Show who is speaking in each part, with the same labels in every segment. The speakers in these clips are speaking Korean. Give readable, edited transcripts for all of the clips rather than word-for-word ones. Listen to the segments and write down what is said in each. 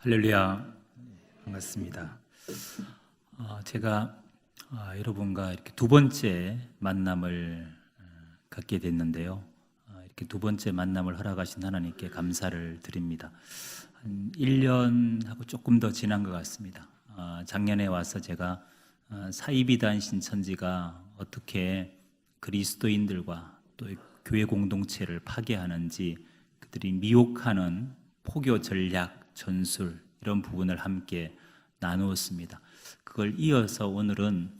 Speaker 1: 할렐루야, 반갑습니다. 제가 여러분과 이렇게 두 번째 만남을 갖게 됐는데요. 이렇게 두 번째 만남을 허락하신 하나님께 감사를 드립니다. 한 1년하고 조금 더 지난 것 같습니다. 작년에 와서 제가 사이비단 신천지가 어떻게 그리스도인들과 또 교회 공동체를 파괴하는지, 그들이 미혹하는 포교 전략, 전술, 이런 부분을 함께 나누었습니다. 그걸 이어서 오늘은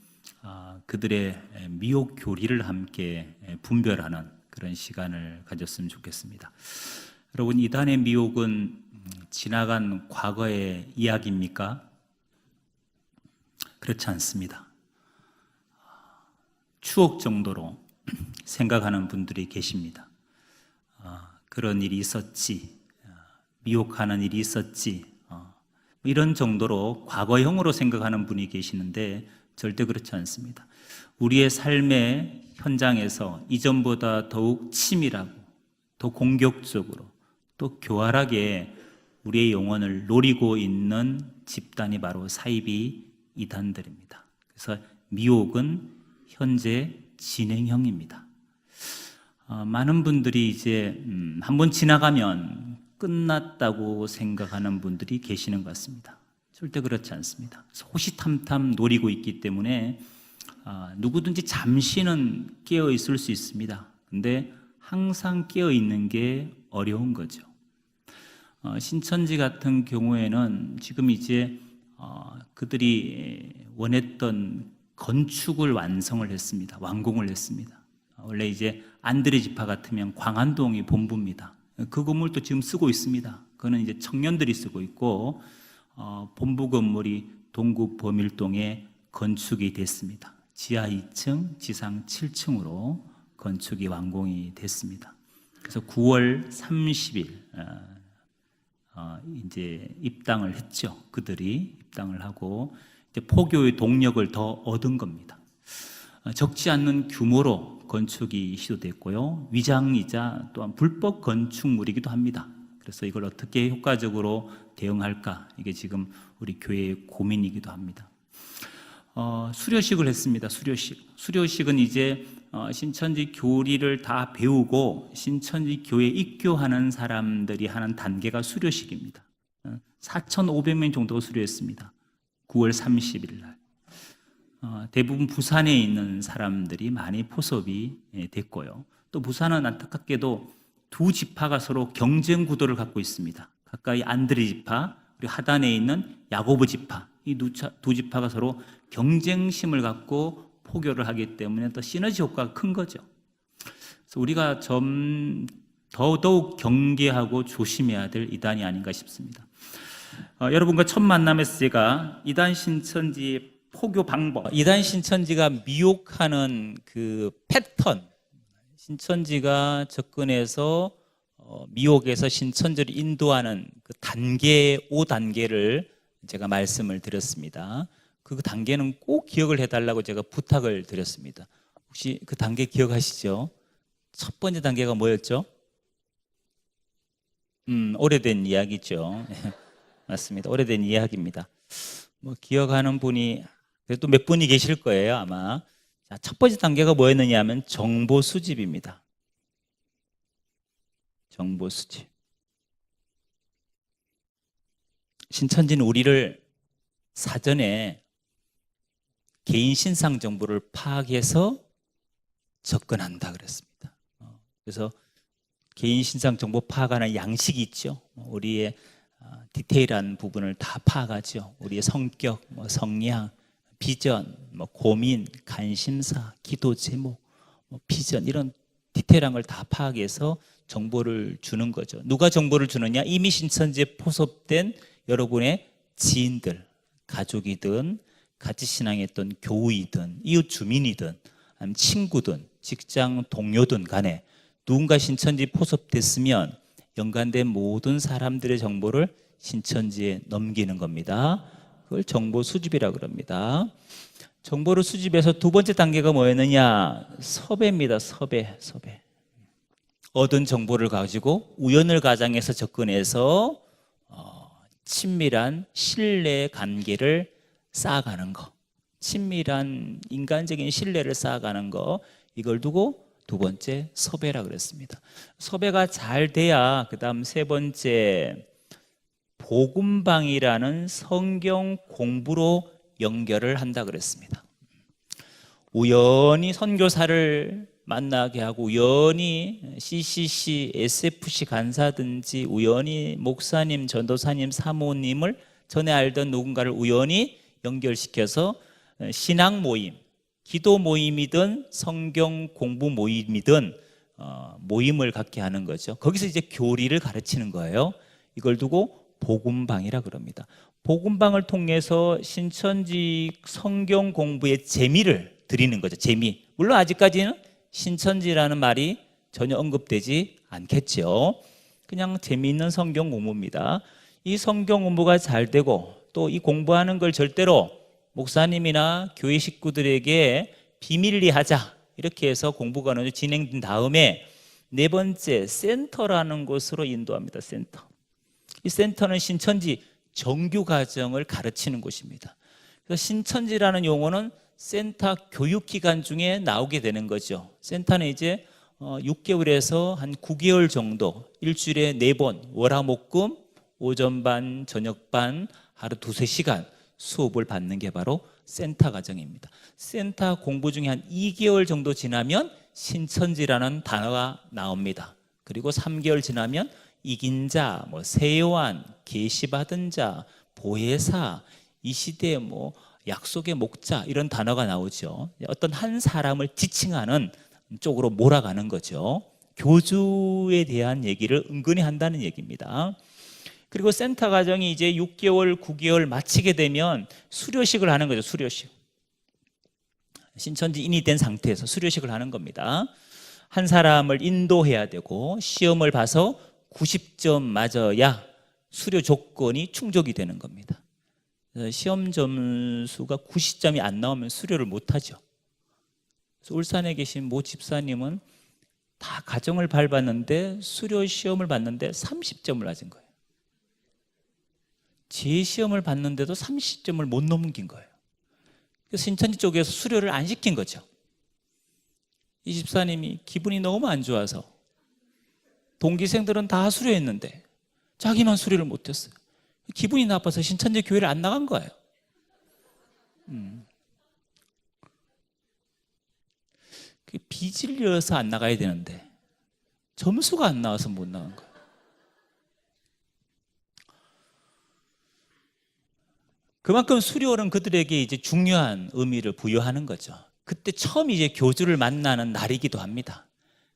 Speaker 1: 그들의 미혹 교리를 함께 분별하는 그런 시간을 가졌으면 좋겠습니다. 여러분, 이단의 미혹은 지나간 과거의 이야기입니까? 그렇지 않습니다. 추억 정도로 생각하는 분들이 계십니다. 그런 일이 있었지, 미혹하는 일이 있었지, 이런 정도로 과거형으로 생각하는 분이 계시는데 절대 그렇지 않습니다. 우리의 삶의 현장에서 이전보다 더욱 치밀하고 더 공격적으로 또 교활하게 우리의 영혼을 노리고 있는 집단이 바로 사이비 이단들입니다. 그래서 미혹은 현재 진행형입니다. 많은 분들이 이제 한번 지나가면 끝났다고 생각하는 분들이 계시는 것 같습니다. 절대 그렇지 않습니다. 호시탐탐 노리고 있기 때문에 누구든지 잠시는 깨어 있을 수 있습니다. 근데 항상 깨어 있는 게 어려운 거죠. 신천지 같은 경우에는 지금 이제 그들이 원했던 건축을 완성을 했습니다. 완공을 했습니다. 원래 이제 안드레 지파 같으면 광안동이 본부입니다. 그 건물도 지금 쓰고 있습니다. 그거는 이제 청년들이 쓰고 있고, 본부 건물이 동구 범일동에 건축이 됐습니다. 지하 2층, 지상 7층으로 건축이 완공이 됐습니다. 그래서 9월 30일 이제 입당을 했죠. 그들이 입당을 하고 이제 포교의 동력을 더 얻은 겁니다. 적지 않는 규모로 건축이 시도됐고요. 위장이자 또한 불법 건축물이기도 합니다. 그래서 이걸 어떻게 효과적으로 대응할까? 이게 지금 우리 교회의 고민이기도 합니다. 수료식을 했습니다. 수료식은 이제 신천지 교리를 다 배우고 신천지 교회에 입교하는 사람들이 하는 단계가 수료식입니다. 4,500명 정도가 수료했습니다. 9월 30일 날. 대부분 부산에 있는 사람들이 많이 포섭이 됐고요. 또 부산은 안타깝게도 두 지파가 서로 경쟁 구도를 갖고 있습니다. 가까이 안드레 지파, 그리고 하단에 있는 야고보 지파, 이 두 지파가 서로 경쟁심을 갖고 포교를 하기 때문에 또 시너지 효과가 큰 거죠. 그래서 우리가 더더욱 경계하고 조심해야 될 이단이 아닌가 싶습니다. 여러분과 첫 만남에서 제가 이단 신천지의 포교 방법, 이단 신천지가 미혹하는 그 패턴, 신천지가 접근해서 미혹에서 신천지를 인도하는 그 단계, 5단계를 제가 말씀을 드렸습니다. 그 단계는 꼭 기억을 해달라고 제가 부탁을 드렸습니다. 혹시 그 단계 기억하시죠? 첫 번째 단계가 뭐였죠? 오래된 이야기죠. 맞습니다. 오래된 이야기입니다. 기억하는 분이 그래도 몇 분이 계실 거예요, 아마. 자, 첫 번째 단계가 뭐였느냐 하면 정보 수집입니다. 정보 수집. 신천지는 우리를 사전에 개인 신상 정보를 파악해서 접근한다 그랬습니다. 그래서 개인 신상 정보 파악하는 양식이 있죠. 우리의 디테일한 부분을 다 파악하죠. 우리의 성격, 성향, 비전, 고민, 관심사, 기도 제목, 비전, 이런 디테일한 걸 다 파악해서 정보를 주는 거죠. 누가 정보를 주느냐? 이미 신천지에 포섭된 여러분의 지인들, 가족이든 같이 신앙했던 교우이든 이웃 주민이든 아니면 친구든 직장 동료든 간에 누군가 신천지 포섭됐으면 연관된 모든 사람들의 정보를 신천지에 넘기는 겁니다. 그걸 정보 수집이라고 그럽니다. 정보를 수집해서 두 번째 단계가 뭐였느냐? 섭외입니다. 섭외. 얻은 정보를 가지고 우연을 가장해서 접근해서 친밀한 신뢰 관계를 쌓아가는 거, 친밀한 인간적인 신뢰를 쌓아가는 거, 이걸 두고 두 번째 섭외라 그랬습니다. 섭외가 잘 돼야 그 다음 세 번째 복음방이라는 성경 공부로 연결을 한다 그랬습니다. 우연히 선교사를 만나게 하고, 우연히 CCC, SFC 간사든지, 우연히 목사님, 전도사님, 사모님을 전에 알던 누군가를 우연히 연결시켜서 신앙 모임, 기도 모임이든 성경 공부 모임이든 모임을 갖게 하는 거죠. 거기서 이제 교리를 가르치는 거예요. 이걸 두고 복음방이라 그럽니다. 복음방을 통해서 신천지 성경 공부의 재미를 드리는 거죠. 재미. 물론 아직까지는 신천지라는 말이 전혀 언급되지 않겠죠. 그냥 재미있는 성경 공부입니다. 이 성경 공부가 잘 되고, 또 이 공부하는 걸 절대로 목사님이나 교회 식구들에게 비밀리 하자, 이렇게 해서 공부가 진행된 다음에 네 번째 센터라는 곳으로 인도합니다. 센터. 이 센터는 신천지 정규과정을 가르치는 곳입니다. 그래서 신천지라는 용어는 센터 교육기간 중에 나오게 되는 거죠. 센터는 이제 6개월에서 한 9개월 정도, 일주일에 4번 월화목금 오전반 저녁반 하루 2-3시간 수업을 받는 게 바로 센터 과정입니다. 센터 공부 중에 한 2개월 정도 지나면 신천지라는 단어가 나옵니다. 그리고 3개월 지나면 이긴 자, 세요한, 계시받은 자, 보혜사, 이 시대의 약속의 목자, 이런 단어가 나오죠. 어떤 한 사람을 지칭하는 쪽으로 몰아가는 거죠. 교주에 대한 얘기를 은근히 한다는 얘기입니다. 그리고 센터 과정이 이제 6개월, 9개월 마치게 되면 수료식을 하는 거죠. 수료식. 신천지인이 된 상태에서 수료식을 하는 겁니다. 한 사람을 인도해야 되고, 시험을 봐서 90점 맞아야 수료 조건이 충족이 되는 겁니다. 시험 점수가 90점이 안 나오면 수료를 못하죠. 그래서 울산에 계신 모 집사님은 다 가정을 밟았는데 수료 시험을 봤는데 30점을 맞은 거예요. 제 시험을 봤는데도 30점을 못 넘긴 거예요. 그래서 신천지 쪽에서 수료를 안 시킨 거죠. 이 집사님이 기분이 너무 안 좋아서, 동기생들은 다 수료했는데 자기만 수료를 못했어요. 기분이 나빠서 신천지 교회를 안 나간 거예요. 비질려서 안 나가야 되는데 점수가 안 나와서 못 나간 거예요. 그만큼 수료는 그들에게 이제 중요한 의미를 부여하는 거죠. 그때 처음 이제 교주를 만나는 날이기도 합니다.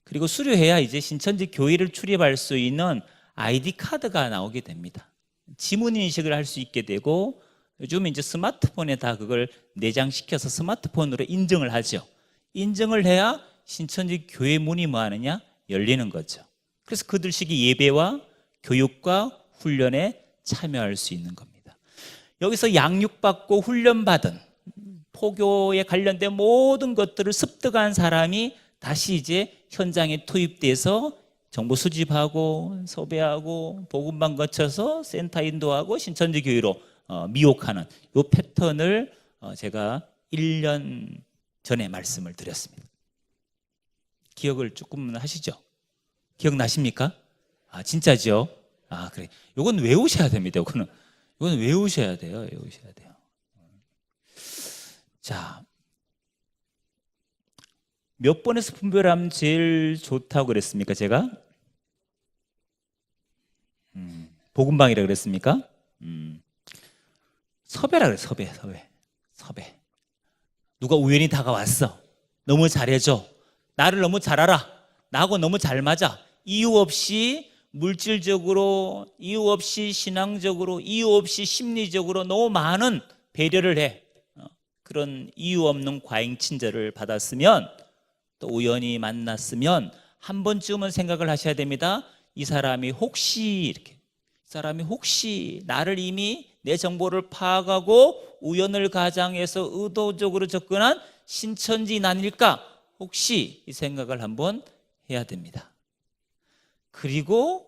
Speaker 1: 그리고 수료해야 이제 신천지 교회를 출입할 수 있는 아이디 카드가 나오게 됩니다. 지문 인식을 할 수 있게 되고, 요즘 이제 스마트폰에 다 그걸 내장시켜서 스마트폰으로 인증을 하죠. 인증을 해야 신천지 교회 문이 뭐 하느냐? 열리는 거죠. 그래서 그들식이 예배와 교육과 훈련에 참여할 수 있는 겁니다. 여기서 양육받고 훈련받은 포교에 관련된 모든 것들을 습득한 사람이 다시 이제 현장에 투입돼서 정보 수집하고 섭외하고 복음방 거쳐서 센터 인도하고 신천지 교회로 미혹하는 이 패턴을 제가 1년 전에 말씀을 드렸습니다. 기억을 조금 하시죠? 기억나십니까? 진짜죠? 그래. 이건 외우셔야 됩니다. 이건 외우셔야 돼요. 외우셔야 돼요. 자, 몇 번의 스푼별하면 제일 좋다고 그랬습니까? 제가 복음방이라 그랬습니까? 섭외라 그래. 섭외. 누가 우연히 다가왔어. 너무 잘해줘. 나를 너무 잘 알아. 나하고 너무 잘 맞아. 이유 없이 물질적으로, 이유 없이 신앙적으로, 이유 없이 심리적으로 너무 많은 배려를 해. 그런 이유 없는 과잉 친절을 받았으면, 또 우연히 만났으면 한 번쯤은 생각을 하셔야 됩니다. 이 사람이 혹시 나를 이미 내 정보를 파악하고 우연을 가장해서 의도적으로 접근한 신천지인 아닐까? 혹시 이 생각을 한번 해야 됩니다. 그리고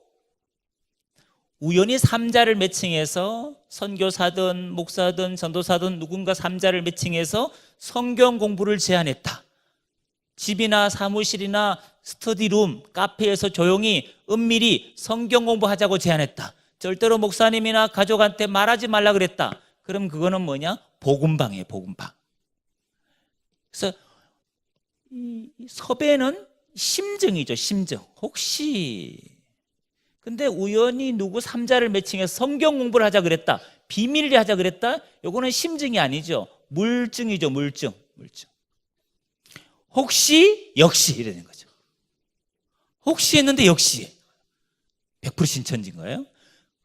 Speaker 1: 우연히 삼자를 매칭해서 선교사든 목사든 전도사든 누군가 삼자를 매칭해서 성경 공부를 제안했다. 집이나 사무실이나 스터디룸, 카페에서 조용히 은밀히 성경 공부하자고 제안했다. 절대로 목사님이나 가족한테 말하지 말라 그랬다. 그럼 그거는 뭐냐? 복음방이에요, 복음방. 그래서 이 섭외는 심증이죠, 심증. 혹시. 근데 우연히 누구 삼자를 매칭해서 성경 공부를 하자 그랬다. 비밀리 하자 그랬다. 요거는 심증이 아니죠. 물증이죠, 물증. 혹시, 역시 이러는 거죠. 혹시 했는데 역시 100% 신천지인 거예요.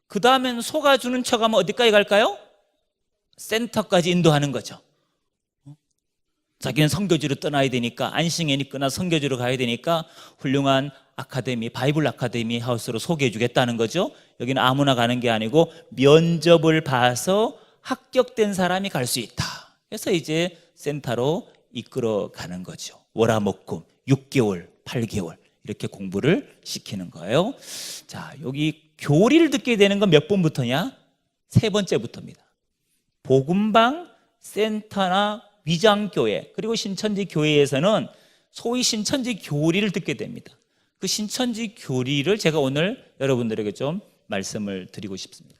Speaker 1: 그 다음엔 속아주는 척하면 어디까지 갈까요? 센터까지 인도하는 거죠. 자기는 선교지로 떠나야 되니까, 안식년이 끝나 선교지로 가야 되니까 훌륭한 아카데미, 바이블 아카데미 하우스로 소개해 주겠다는 거죠. 여기는 아무나 가는 게 아니고 면접을 봐서 합격된 사람이 갈 수 있다. 그래서 이제 센터로 이끌어 가는 거죠. 월화목금 6개월, 8개월 이렇게 공부를 시키는 거예요. 자, 여기 교리를 듣게 되는 건 몇 번부터냐? 3번째부터입니다. 복음방, 센터나 위장교회, 그리고 신천지 교회에서는 소위 신천지 교리를 듣게 됩니다. 그 신천지 교리를 제가 오늘 여러분들에게 좀 말씀을 드리고 싶습니다.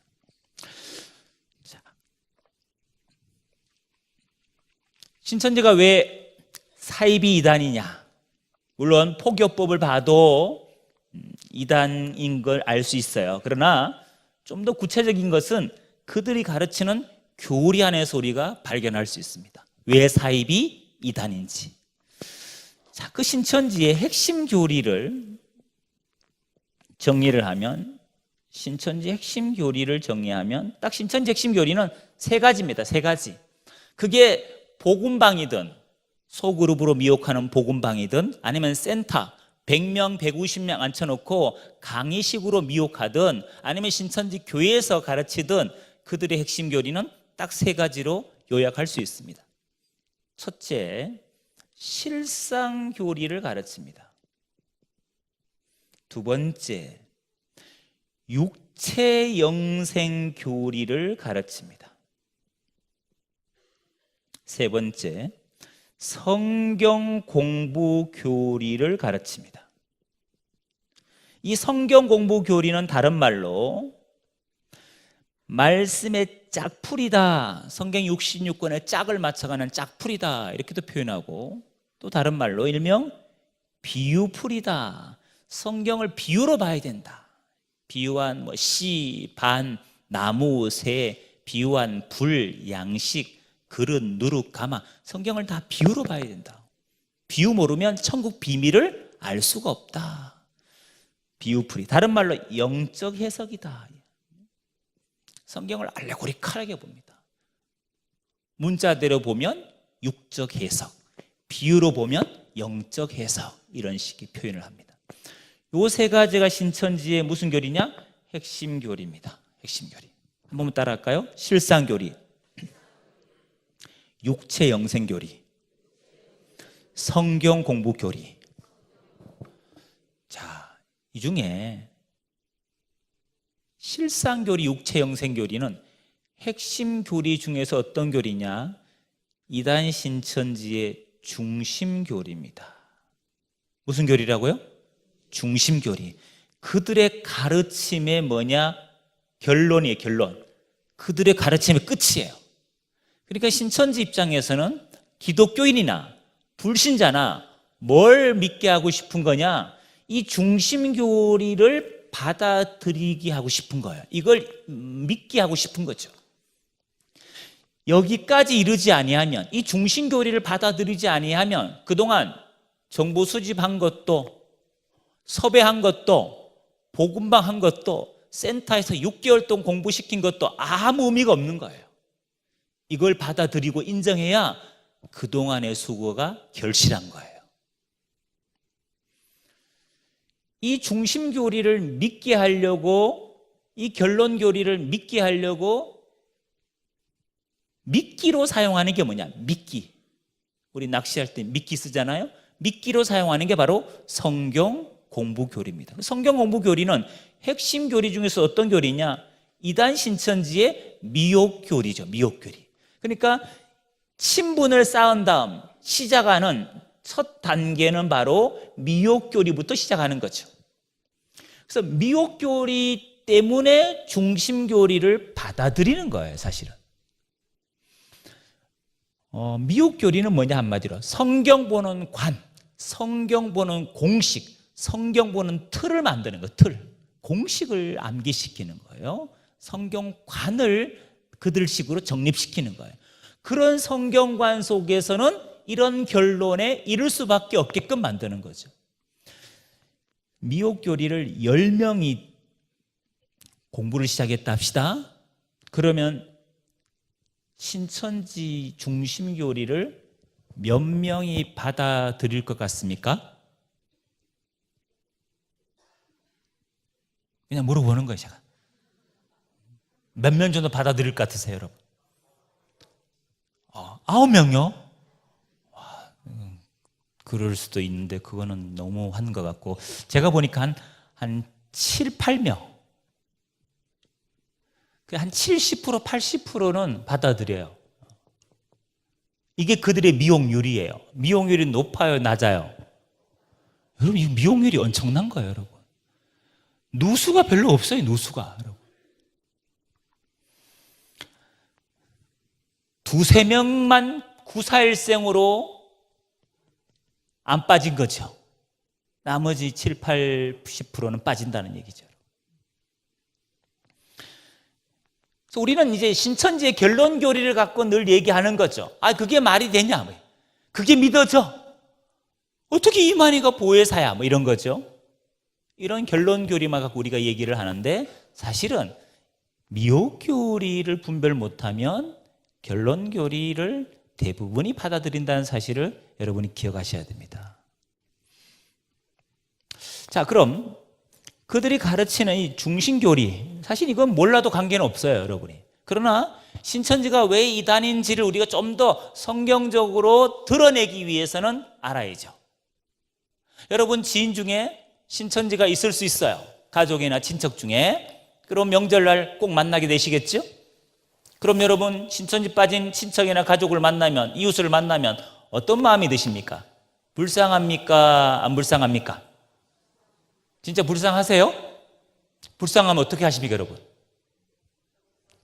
Speaker 1: 자, 신천지가 왜 사이비 이단이냐? 물론 포교법을 봐도 이단인 걸 알 수 있어요. 그러나 좀 더 구체적인 것은 그들이 가르치는 교리 안에서 우리가 발견할 수 있습니다. 왜 사입이 이단인지. 자, 그 신천지의 핵심 교리를 정리를 하면, 신천지 핵심 교리를 정리하면 딱 신천지 핵심 교리는 3가지입니다. 3가지. 그게 복음방이든 소그룹으로 미혹하는 복음방이든 아니면 센터 100명, 150명 앉혀놓고 강의식으로 미혹하든 아니면 신천지 교회에서 가르치든 그들의 핵심 교리는 딱 3가지로 요약할 수 있습니다. 첫째, 실상 교리를 가르칩니다. 두 번째, 육체 영생 교리를 가르칩니다. 세 번째, 성경 공부 교리를 가르칩니다. 이 성경 공부 교리는 다른 말로 말씀의 짝풀이다, 성경 66권의 짝을 맞춰가는 짝풀이다 이렇게도 표현하고, 또 다른 말로 일명 비유풀이다, 성경을 비유로 봐야 된다. 비유한 씨, 반, 나무, 새, 비유한 불, 양식, 그릇, 누룩, 가마, 성경을 다 비유로 봐야 된다. 비유 모르면 천국 비밀을 알 수가 없다. 비유풀이, 다른 말로 영적 해석이다. 성경을 알레고리컬하게 봅니다. 문자대로 보면 육적 해석, 비유로 보면 영적 해석, 이런 식의 표현을 합니다. 요 3가지가 신천지의 무슨 교리냐? 핵심 교리입니다. 핵심 교리. 한 번만 따라할까요? 실상 교리, 육체 영생 교리, 성경 공부 교리. 자, 이 중에 실상 교리, 육체 영생 교리는 핵심 교리 중에서 어떤 교리냐? 이단 신천지의 중심 교리입니다. 무슨 교리라고요? 중심 교리. 그들의 가르침의 뭐냐? 결론이에요, 결론. 그들의 가르침의 끝이에요. 그러니까 신천지 입장에서는 기독교인이나 불신자나 뭘 믿게 하고 싶은 거냐? 이 중심 교리를 받아들이게 하고 싶은 거예요. 이걸 믿게 하고 싶은 거죠. 여기까지 이르지 아니하면, 이 중심 교리를 받아들이지 아니하면 그동안 정보 수집한 것도, 섭외한 것도, 복음방 한 것도, 센터에서 6개월 동안 공부시킨 것도 아무 의미가 없는 거예요. 이걸 받아들이고 인정해야 그동안의 수고가 결실한 거예요. 이 중심 교리를 믿게 하려고, 이 결론 교리를 믿게 하려고 미끼로 사용하는 게 뭐냐? 미끼. 우리 낚시할 때 미끼 쓰잖아요. 미끼로 사용하는 게 바로 성경 공부 교리입니다. 성경 공부 교리는 핵심 교리 중에서 어떤 교리냐? 이단 신천지의 미혹 교리죠. 미혹 교리. 그러니까 친분을 쌓은 다음 시작하는 첫 단계는 바로 미혹 교리부터 시작하는 거죠. 그래서 미혹 교리 때문에 중심 교리를 받아들이는 거예요, 사실은. 미혹 교리는 뭐냐 한마디로 성경 보는 관, 성경 보는 공식, 성경 보는 틀을 만드는 거, 틀. 공식을 암기시키는 거예요. 성경관을 그들식으로 정립시키는 거예요. 그런 성경관 속에서는 이런 결론에 이를 수밖에 없게끔 만드는 거죠. 미혹 교리를 10명이 공부를 시작했다 합시다. 그러면 신천지 중심 교리를 몇 명이 받아들일 것 같습니까? 그냥 물어보는 거예요, 제가. 몇 명 정도 받아들일 것 같으세요, 여러분? 9명요? 그럴 수도 있는데 그거는 너무 한 것 같고, 제가 보니까 한 7, 8명, 한 70%, 80%는 받아들여요. 이게 그들의 미혹률이에요. 미혹률이 높아요, 낮아요? 여러분, 이 미혹률이 엄청난 거예요, 여러분. 누수가 별로 없어요, 누수가. 여러분. 2, 3명만 구사일생으로 안 빠진 거죠. 나머지 7, 80%는 빠진다는 얘기죠. 그래서 우리는 이제 신천지의 결론 교리를 갖고 늘 얘기하는 거죠. 그게 말이 되냐? 그게 믿어져? 어떻게 이만희가 보혜사야? 이런 거죠. 이런 결론 교리만 갖고 우리가 얘기를 하는데, 사실은 미혹 교리를 분별 못하면 결론 교리를 대부분이 받아들인다는 사실을 여러분이 기억하셔야 됩니다. 자, 그럼 그들이 가르치는 이 중심교리, 사실 이건 몰라도 관계는 없어요, 여러분이. 그러나 신천지가 왜 이단인지를 우리가 좀 더 성경적으로 드러내기 위해서는 알아야죠. 여러분 지인 중에 신천지가 있을 수 있어요. 가족이나 친척 중에. 그럼 명절날 꼭 만나게 되시겠죠? 그럼 여러분 신천지 빠진 친척이나 가족을 만나면, 이웃을 만나면 어떤 마음이 드십니까? 불쌍합니까? 안 불쌍합니까? 진짜 불쌍하세요? 불쌍하면 어떻게 하십니까, 여러분?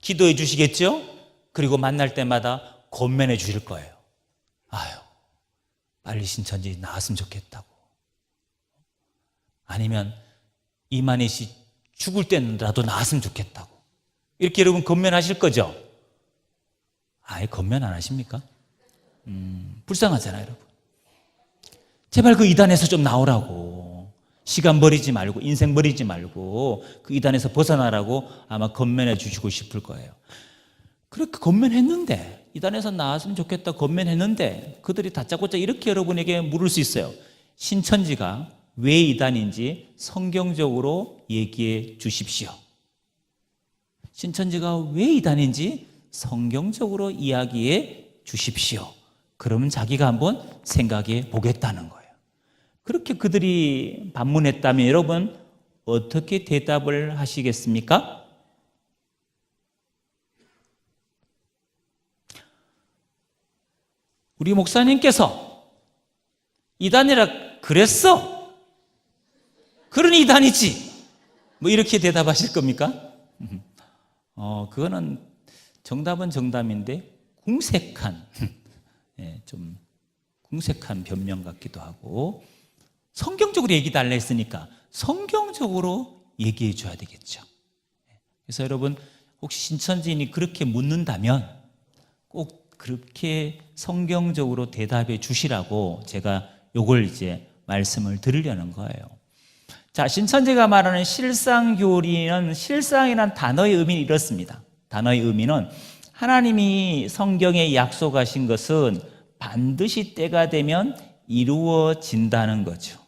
Speaker 1: 기도해 주시겠죠? 그리고 만날 때마다 권면해 주실 거예요. 빨리 신천지 나왔으면 좋겠다고. 아니면 이만희 씨 죽을 때라도 나왔으면 좋겠다고. 이렇게 여러분 권면하실 거죠? 아예 권면 안 하십니까? 불쌍하잖아요, 여러분. 제발 그 이단에서 좀 나오라고. 시간 버리지 말고, 인생 버리지 말고 그 이단에서 벗어나라고 아마 권면해 주시고 싶을 거예요. 그렇게 권면했는데, 이단에서 나왔으면 좋겠다 권면했는데 그들이 다짜고짜 이렇게 여러분에게 물을 수 있어요. 신천지가 왜 이단인지 성경적으로 얘기해 주십시오. 신천지가 왜 이단인지 성경적으로 이야기해 주십시오. 그러면 자기가 한번 생각해 보겠다는 거예요. 그렇게 그들이 반문했다면 여러분 어떻게 대답을 하시겠습니까? 우리 목사님께서 이단이라 그랬어. 그러니 이단이지. 이렇게 대답하실 겁니까? 그거는 정답은 정답인데 궁색한, 좀 궁색한 변명 같기도 하고, 성경적으로 얘기 달라 했으니까 성경적으로 얘기해 줘야 되겠죠. 그래서 여러분 혹시 신천지인이 그렇게 묻는다면 꼭 그렇게 성경적으로 대답해 주시라고 제가 요걸 이제 말씀을 드리려는 거예요. 자, 신천지가 말하는 실상교리는, 실상이란 단어의 의미는 이렇습니다. 단어의 의미는 하나님이 성경에 약속하신 것은 반드시 때가 되면 이루어진다는 거죠.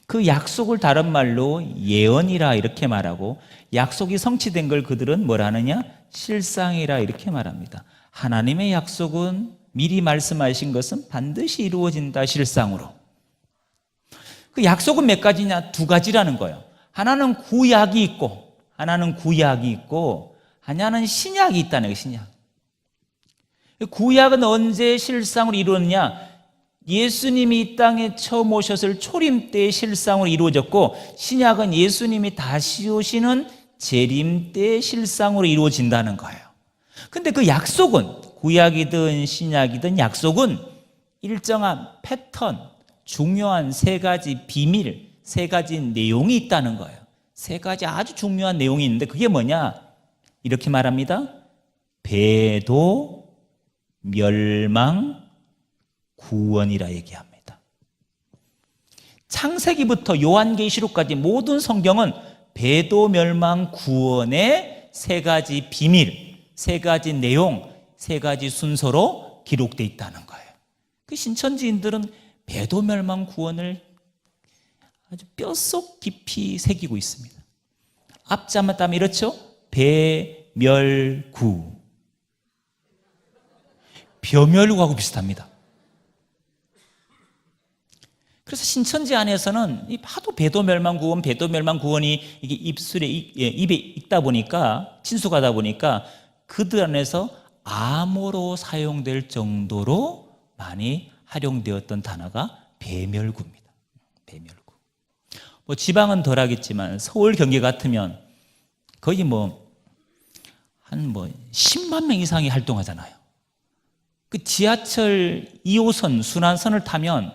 Speaker 1: 그 약속을 다른 말로 예언이라 이렇게 말하고, 약속이 성취된 걸 그들은 뭐라 하느냐? 실상이라 이렇게 말합니다. 하나님의 약속은, 미리 말씀하신 것은 반드시 이루어진다, 실상으로.
Speaker 2: 그 약속은 몇 가지냐? 두 가지라는 거예요. 하나는 구약이 있고 하나는 신약이 있다는 거예요. 신약. 구약은 언제 실상으로 이루어졌냐? 예수님이 이 땅에 처음 오셨을 초림 때의 실상으로 이루어졌고, 신약은 예수님이 다시 오시는 재림 때의 실상으로 이루어진다는 거예요. 근데 그 약속은, 구약이든 신약이든 약속은 일정한 패턴, 중요한 세 가지 비밀, 세 가지 내용이 있다는 거예요. 세 가지 아주 중요한 내용이 있는데 그게 뭐냐? 이렇게 말합니다. 배도, 멸망, 구원이라 얘기합니다. 창세기부터 요한계시록까지 모든 성경은 배도, 멸망, 구원의 세 가지 비밀, 세 가지 내용, 세 가지 순서로 기록되어 있다는 거예요. 그 신천지인들은 배도, 멸망, 구원을 아주 뼛속 깊이 새기고 있습니다. 앞자만 따면 이렇죠? 배, 멸, 구. 벼멸구하고 비슷합니다. 그래서 신천지 안에서는 하도 배도 멸망 구원, 배도 멸망 구원이 이게 입에 있다 보니까, 친숙하다 보니까 그들 안에서 암호로 사용될 정도로 많이 활용되었던 단어가 배멸구입니다. 배멸구. 뭐 지방은 덜하겠지만 서울, 경기 같으면 거의 한 10만 명 이상이 활동하잖아요. 그 지하철 2호선 순환선을 타면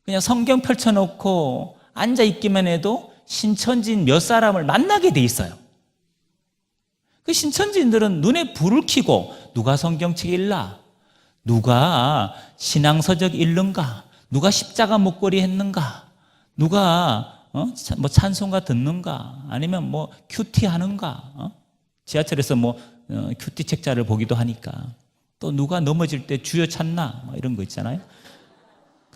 Speaker 2: 그냥 성경 펼쳐놓고 앉아있기만 해도 신천지인 몇 사람을 만나게 돼 있어요. 그 신천지인들은 눈에 불을 켜고 누가 성경책 읽나? 누가 신앙서적 읽는가? 누가 십자가 목걸이 했는가? 누가 찬송가 듣는가? 아니면 큐티 하는가? 지하철에서 큐티 책자를 보기도 하니까. 또 누가 넘어질 때 주여 찾나? 이런 거 있잖아요.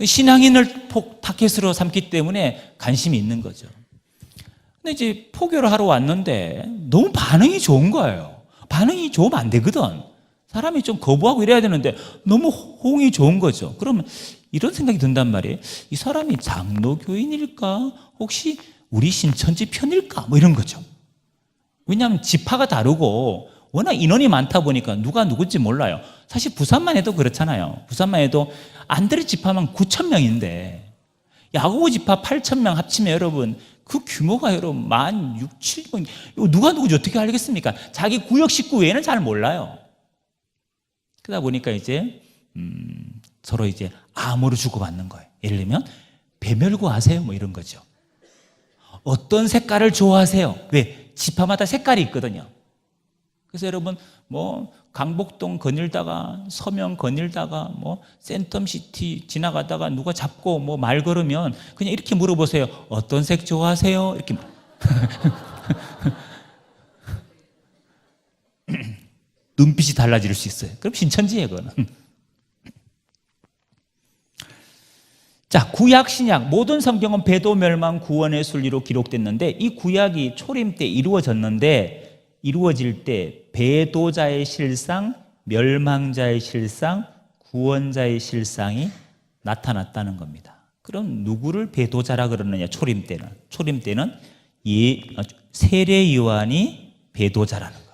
Speaker 2: 신앙인을 타겟으로 삼기 때문에 관심이 있는 거죠. 근데 이제 포교를 하러 왔는데 너무 반응이 좋은 거예요. 반응이 좋으면 안 되거든. 사람이 좀 거부하고 이래야 되는데 너무 호응이 좋은 거죠. 그러면 이런 생각이 든단 말이에요. 이 사람이 장로교인일까? 혹시 우리 신천지 편일까? 이런 거죠. 왜냐하면 지파가 다르고 워낙 인원이 많다 보니까 누가 누군지 몰라요. 사실 부산만 해도 그렇잖아요. 부산만 해도 안드레 지파만 9,000명인데 야고보 지파 8,000명 합치면 여러분 그 규모가 여러분 16,000, 7명 누가 누군지 어떻게 알겠습니까? 자기 구역 식구 외에는 잘 몰라요. 그러다 보니까 이제 서로 이제 암호를 주고받는 거예요. 예를 들면 배멸구 아세요? 이런 거죠. 어떤 색깔을 좋아하세요? 왜? 지파마다 색깔이 있거든요. 그래서 여러분 강복동 거닐다가 서명 거닐다가 센텀시티 지나가다가 누가 잡고 말 걸으면 그냥 이렇게 물어보세요. 어떤 색 좋아하세요? 이렇게 눈빛이 달라질 수 있어요. 그럼 신천지예요, 그거는. 자, 구약, 신약 모든 성경은 배도, 멸망, 구원의 순리로 기록됐는데 이 구약이 초림 때 이루어질 때 배도자의 실상, 멸망자의 실상, 구원자의 실상이 나타났다는 겁니다. 그럼 누구를 배도자라 그러느냐? 초림 때는 세례 요한이 배도자라는 거예요.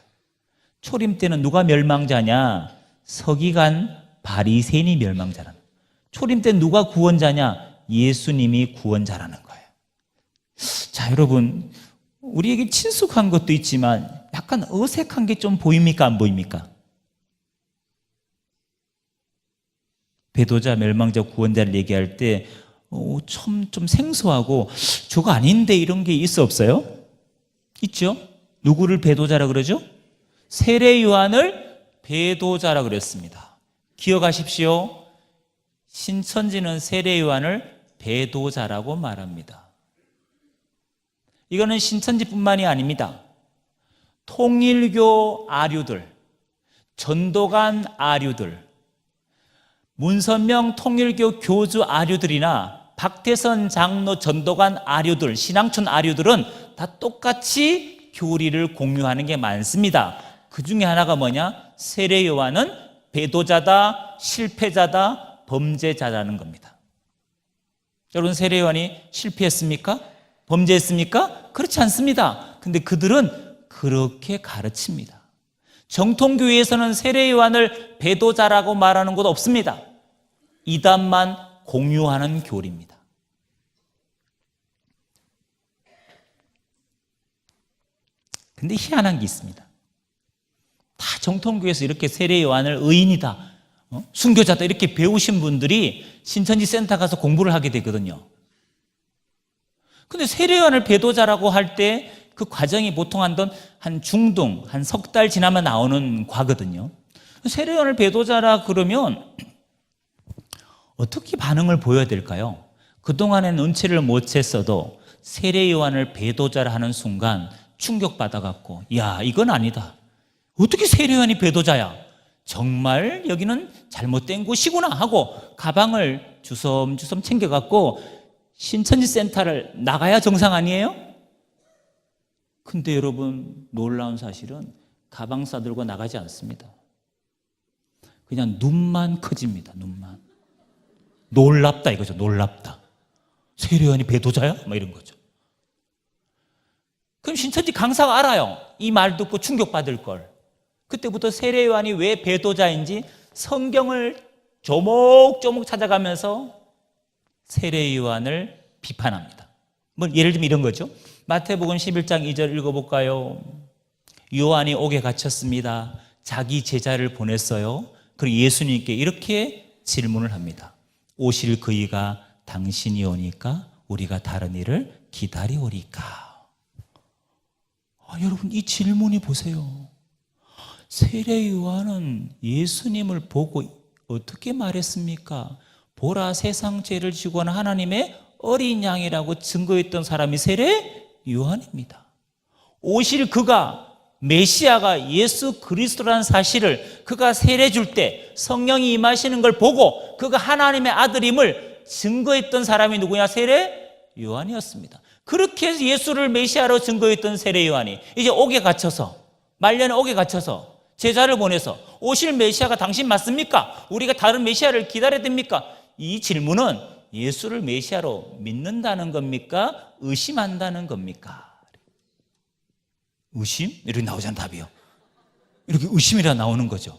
Speaker 2: 초림 때는 누가 멸망자냐? 서기관 바리새인이 멸망자라는 거예요. 초림 때 누가 구원자냐? 예수님이 구원자라는 거예요. 자, 여러분 우리에게 친숙한 것도 있지만 약간 어색한 게 좀 보입니까? 안 보입니까? 배도자, 멸망자, 구원자를 얘기할 때 좀 생소하고 저거 아닌데 이런 게 있어 없어요? 있죠? 누구를 배도자라 그러죠? 세례 요한을 배도자라 그랬습니다. 기억하십시오. 신천지는 세례 요한을 배도자라고 말합니다. 이거는 신천지뿐만이 아닙니다. 통일교 아류들, 전도관 아류들, 문선명 통일교 교주 아류들이나 박태선 장로 전도관 아류들, 신앙촌 아류들은 다 똑같이 교리를 공유하는 게 많습니다. 그 중에 하나가 뭐냐? 세례 요한은 배도자다, 실패자다, 범죄자라는 겁니다. 여러분, 세례 요한이 실패했습니까? 범죄했습니까? 그렇지 않습니다. 근데 그들은 그렇게 가르칩니다. 정통교회에서는 세례 요한을 배도자라고 말하는 곳 없습니다. 이단만 공유하는 교리입니다. 근데 희한한 게 있습니다. 다 정통교회에서 이렇게 세례 요한을 의인이다, 순교자다 이렇게 배우신 분들이 신천지 센터 가서 공부를 하게 되거든요. 근데 세례 요한을 배도자라고 할 때 그 과정이 보통 한 중등, 한 석 달 지나면 나오는 과거든요. 세례 요한을 배도자라 그러면 어떻게 반응을 보여야 될까요? 그동안엔 은혜를 못 챘어도 세례 요한을 배도자라 하는 순간 충격받아갖고, 야, 이건 아니다. 어떻게 세례 요한이 배도자야? 정말 여기는 잘못된 곳이구나 하고 가방을 주섬주섬 챙겨갖고 신천지 센터를 나가야 정상 아니에요? 근데 여러분, 놀라운 사실은 가방 싸들고 나가지 않습니다. 그냥 눈만 커집니다. 눈만. 놀랍다 이거죠. 놀랍다. 세례 요한이 배도자야? 뭐 이런 거죠. 그럼 신천지 강사가 알아요. 이 말 듣고 충격받을 걸. 그때부터 세례 요한이 왜 배도자인지 성경을 조목조목 찾아가면서 세례 요한을 비판합니다. 뭐 예를 들면 이런 거죠. 마태복음 11장 2절 읽어볼까요? 요한이 옥에 갇혔습니다. 자기 제자를 보냈어요. 그리고 예수님께 이렇게 질문을 합니다. 오실 그이가 당신이 오니까 우리가 다른 일을 기다리오리까? 여러분, 이 질문이 보세요. 세례 요한은 예수님을 보고 어떻게 말했습니까? 보라, 세상 죄를 지고 온 하나님의 어린 양이라고 증거했던 사람이 세례 요한입니다. 오실 그가, 메시아가 예수 그리스도라는 사실을 그가 세례 줄 때 성령이 임하시는 걸 보고 그가 하나님의 아들임을 증거했던 사람이 누구냐? 세례 요한이었습니다. 그렇게 해서 예수를 메시아로 증거했던 세례 요한이 이제 옥에 갇혀서, 말년에 옥에 갇혀서 제자를 보내서 오실 메시아가 당신 맞습니까? 우리가 다른 메시아를 기다려야 됩니까? 이 질문은 예수를 메시아로 믿는다는 겁니까? 의심한다는 겁니까? 의심? 이렇게 나오잖아요, 답이요. 이렇게 의심이라 나오는 거죠.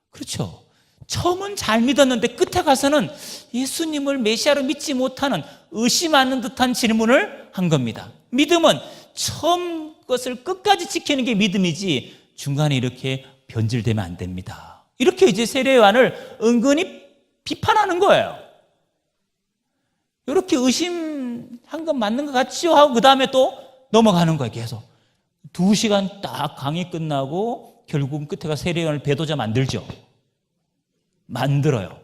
Speaker 2: 그렇죠. 처음은 잘 믿었는데 끝에 가서는 예수님을 메시아로 믿지 못하는, 의심하는 듯한 질문을 한 겁니다. 믿음은 처음 것을 끝까지 지키는 게 믿음이지 중간에 이렇게 변질되면 안 됩니다. 이렇게 이제 세례 요한을 은근히 비판하는 거예요. 이렇게 의심한 건 맞는 것 같지요? 하고 그 다음에 또 넘어가는 거예요. 계속 2시간 딱 강의 끝나고 결국은 끝에가 세례 요한을 배도자 만들죠. 만들어요.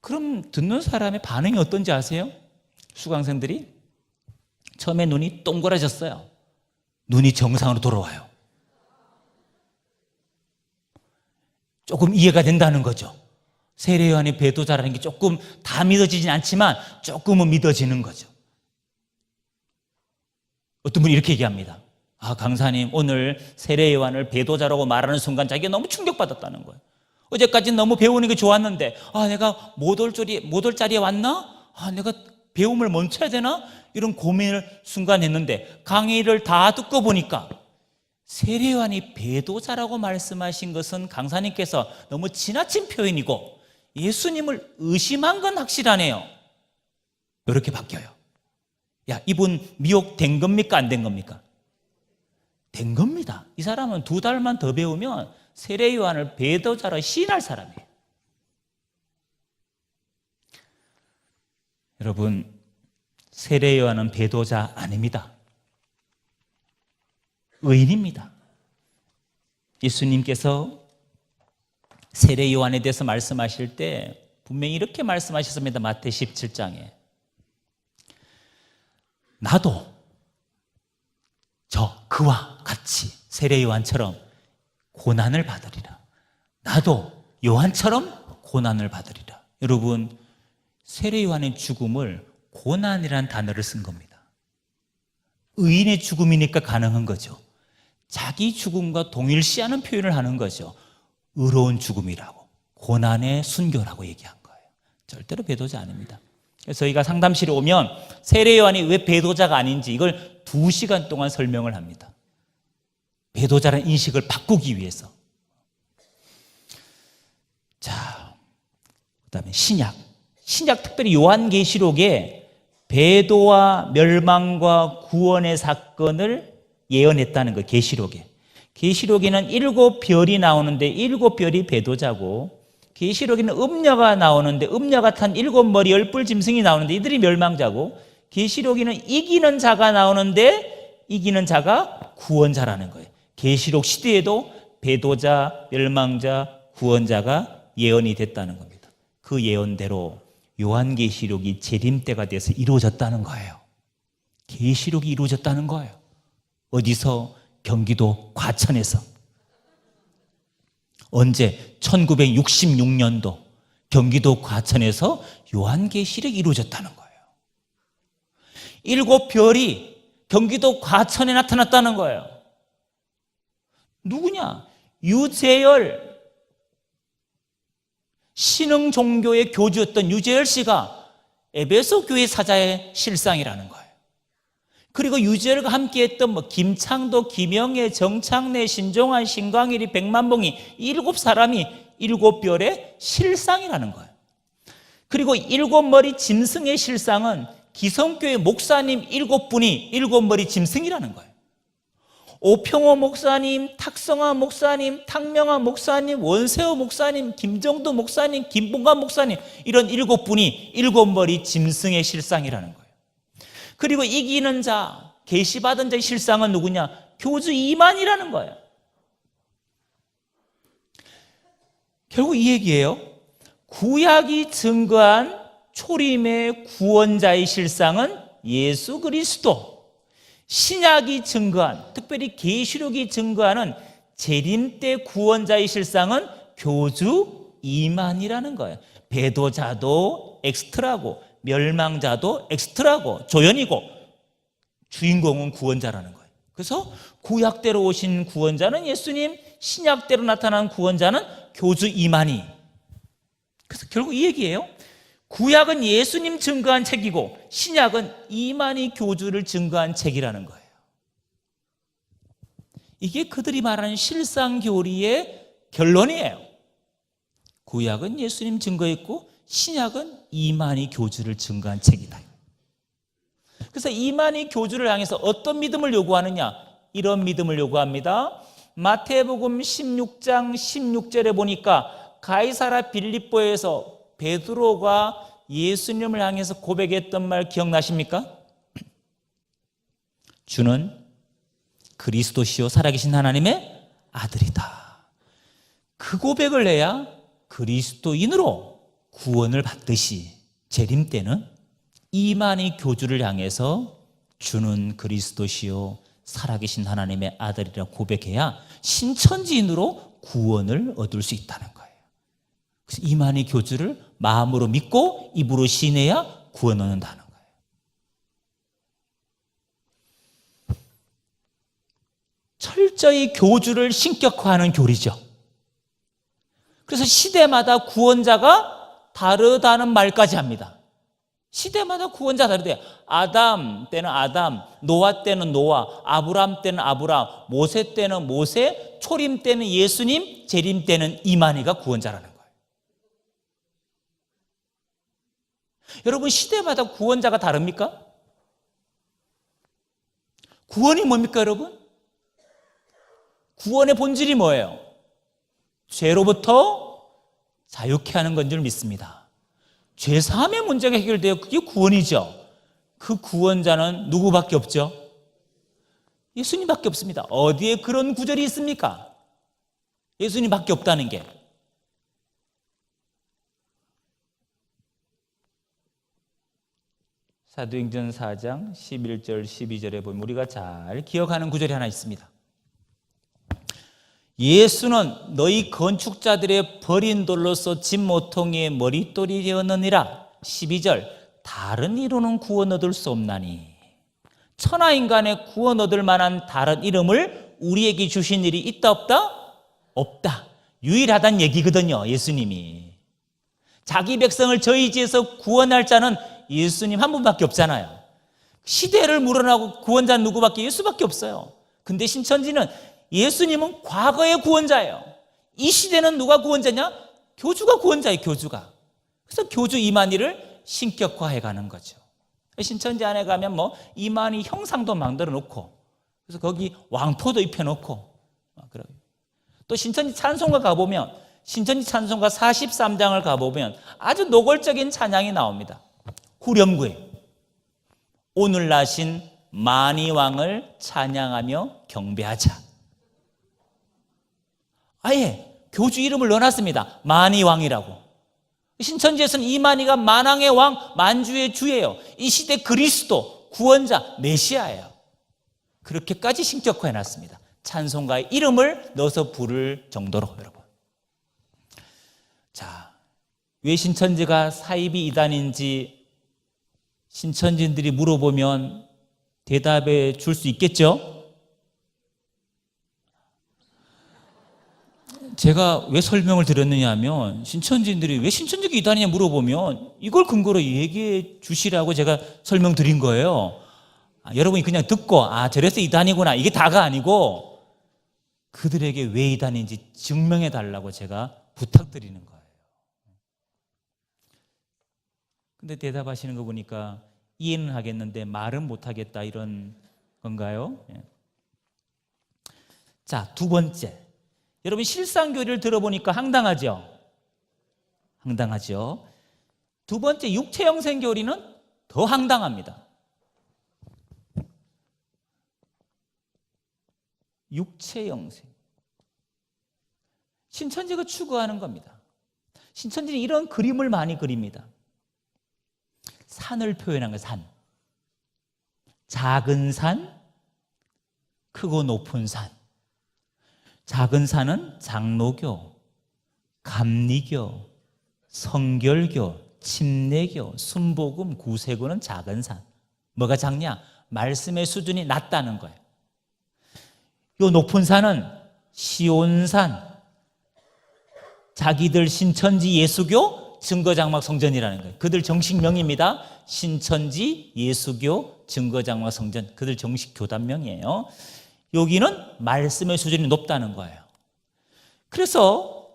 Speaker 2: 그럼 듣는 사람의 반응이 어떤지 아세요? 수강생들이 처음에 눈이 동그라졌어요. 눈이 정상으로 돌아와요. 조금 이해가 된다는 거죠. 세례 요한이 배도자라는 게 조금 다 믿어지진 않지만 조금은 믿어지는 거죠. 어떤 분이 이렇게 얘기합니다. 강사님, 오늘 세례 요한을 배도자라고 말하는 순간 자기가 너무 충격받았다는 거예요. 어제까지는 너무 배우는 게 좋았는데 내가 못 올 자리에 왔나? 내가 배움을 멈춰야 되나? 이런 고민을 순간 했는데 강의를 다 듣고 보니까 세례 요한이 배도자라고 말씀하신 것은 강사님께서 너무 지나친 표현이고 예수님을 의심한 건 확실하네요. 이렇게 바뀌어요. 이분 미혹된 겁니까? 안 된 겁니까? 된 겁니다. 이 사람은 2달만 더 배우면 세례 요한을 배도자로 시인할 사람이에요. 여러분, 세례 요한은 배도자 아닙니다. 의인입니다. 예수님께서 세례 요한에 대해서 말씀하실 때 분명히 이렇게 말씀하셨습니다. 마태 17장에 나도 그와 같이 세례 요한처럼 고난을 받으리라. 나도 요한처럼 고난을 받으리라. 여러분, 세례 요한의 죽음을 고난이라는 단어를 쓴 겁니다. 의인의 죽음이니까 가능한 거죠. 자기 죽음과 동일시하는 표현을 하는 거죠. 의로운 죽음이라고, 고난의 순교라고 얘기한 거예요. 절대로 배도자 아닙니다. 그래서 저희가 상담실에 오면 세례 요한이 왜 배도자가 아닌지 이걸 2시간 동안 설명을 합니다. 배도자라는 인식을 바꾸기 위해서. 자, 그다음에 신약 특별히 요한계시록에 배도와 멸망과 구원의 사건을 예언했다는 거예요. 계시록에는 7별이 나오는데 7별이 배도자고, 계시록에는 음녀가 나오는데 음녀가 탄 7머리 10뿔 짐승이 나오는데 이들이 멸망자고, 계시록에는 이기는 자가 나오는데 이기는 자가 구원자라는 거예요. 계시록 시대에도 배도자, 멸망자, 구원자가 예언이 됐다는 겁니다. 그 예언대로 요한계시록이 재림때가 돼서 이루어졌다는 거예요. 계시록이 이루어졌다는 거예요. 어디서? 경기도 과천에서. 언제? 1966년도 경기도 과천에서 요한계시록이 이루어졌다는 거예요. 7별이 경기도 과천에 나타났다는 거예요. 누구냐? 유재열, 신흥 종교의 교주였던 유재열 씨가 에베소 교회 사자의 실상이라는 거예요. 그리고 유재열과 함께했던 김창도, 김영애, 정창래, 신종환, 신광일이, 백만봉이 7사람이 7별의 실상이라는 거예요. 그리고 7머리 짐승의 실상은 기성교회 목사님 7분이 7머리 짐승이라는 거예요. 오평호 목사님, 탁성화 목사님, 탁명화 목사님, 원세호 목사님, 김정도 목사님, 김봉관 목사님, 이런 7분이 7머리 짐승의 실상이라는 거예요. 그리고 이기는 자, 계시받은 자의 실상은 누구냐? 교주 이만이라는 거예요. 결국 이 얘기예요. 구약이 증거한 초림의 구원자의 실상은 예수 그리스도, 신약이 증거한, 특별히 계시록이 증거하는 재림 때 구원자의 실상은 교주 이만이라는 거예요. 배도자도 엑스트라고, 멸망자도 엑스트라고, 조연이고, 주인공은 구원자라는 거예요. 그래서 구약대로 오신 구원자는 예수님, 신약대로 나타난 구원자는 교주 이만희. 그래서 결국 이 얘기예요. 구약은 예수님 증거한 책이고 신약은 이만희 교주를 증거한 책이라는 거예요. 이게 그들이 말하는 실상교리의 결론이에요. 구약은 예수님 증거했고 신약은 이만희 교주를 증거한 책이다. 그래서 이만희 교주를 향해서 어떤 믿음을 요구하느냐? 이런 믿음을 요구합니다. 마태복음 16장 16절에 보니까 가이사라 빌립보에서 베드로가 예수님을 향해서 고백했던 말 기억나십니까? 주는 그리스도시요 살아계신 하나님의 아들이다. 그 고백을 해야 그리스도인으로 구원을 받듯이 재림 때는 이만희 교주를 향해서 주는 그리스도시요 살아계신 하나님의 아들이라 고백해야 신천지인으로 구원을 얻을 수 있다는 거예요. 그래서 이만희 교주를 마음으로 믿고 입으로 시인해야 구원 얻는다는 거예요. 철저히 교주를 신격화하는 교리죠. 그래서 시대마다 구원자가 다르다는 말까지 합니다. 시대마다 구원자 다르대요. 아담 때는 아담, 노아 때는 노아, 아브람 때는 아브람, 모세 때는 모세, 초림 때는 예수님, 재림 때는 이만희가 구원자라는 거예요. 여러분, 시대마다 구원자가 다릅니까? 구원이 뭡니까, 여러분? 구원의 본질이 뭐예요? 죄로부터 자유케 하는 건 줄 믿습니다. 죄 사함의 문제가 해결되어 그게 구원이죠. 그 구원자는 누구밖에 없죠? 예수님밖에 없습니다. 어디에 그런 구절이 있습니까? 예수님밖에 없다는 게. 사도행전 4장 11절 12절에 보면 우리가 잘 기억하는 구절이 하나 있습니다. 예수는 너희 건축자들의 버린 돌로서 집 모퉁이의 머릿돌이 되었느니라. 12절 다른 이로는 구원 얻을 수 없나니 천하인간의 구원 얻을 만한 다른 이름을 우리에게 주신 일이 있다 없다? 없다. 유일하다는 얘기거든요, 예수님이. 자기 백성을 저희 지에서 구원할 자는 예수님 한 분밖에 없잖아요. 시대를 물어나고 구원자는 누구밖에? 예수밖에 없어요. 근데 신천지는 예수님은 과거의 구원자예요. 이 시대는 누가 구원자냐? 교주가 구원자예요. 교주가. 그래서 교주 이만희를 신격화해 가는 거죠. 신천지 안에 가면 뭐 이만희 형상도 만들어 놓고, 그래서 거기 왕포도 입혀 놓고, 또 신천지 찬송가 가보면, 신천지 찬송가 43장을 가보면 아주 노골적인 찬양이 나옵니다. 후렴구에 오늘 나신 만이왕을 찬양하며 경배하자. 아예 교주 이름을 넣어놨습니다. 만이왕이라고. 신천지에서는 이만희가 만왕의 왕, 만주의 주예요. 이 시대 그리스도, 구원자, 메시아예요. 그렇게까지 신격화해놨습니다. 찬송가의 이름을 넣어서 부를 정도로. 여러분, 자, 왜 신천지가 사이비 이단인지 신천지인들이 물어보면 대답해 줄 수 있겠죠? 제가 왜 설명을 드렸느냐 하면, 신천지인들이 왜 신천지가 이단이냐 물어보면 이걸 근거로 얘기해 주시라고 제가 설명드린 거예요. 여러분이 그냥 듣고 저래서 이단이구나, 이게 다가 아니고 그들에게 왜 이단인지 증명해 달라고 제가 부탁드리는 거예요. 근데 대답하시는 거 보니까 이해는 하겠는데 말은 못하겠다, 이런 건가요? 자, 두 번째, 여러분 실상교리를 들어보니까 황당하죠? 황당하죠? 두 번째, 육체영생 교리는 더 황당합니다. 육체영생, 신천지가 추구하는 겁니다. 신천지는 이런 그림을 많이 그립니다. 산을 표현한 거예요. 산, 작은 산, 크고 높은 산. 작은 산은 장로교, 감리교, 성결교, 침례교, 순복음, 구세구는 작은 산. 뭐가 작냐? 말씀의 수준이 낮다는 거예요. 요 높은 산은 시온산, 자기들 신천지 예수교 증거장막 성전이라는 거예요. 그들 정식명입니다. 신천지 예수교 증거장막 성전, 그들 정식 교단명이에요. 여기는 말씀의 수준이 높다는 거예요. 그래서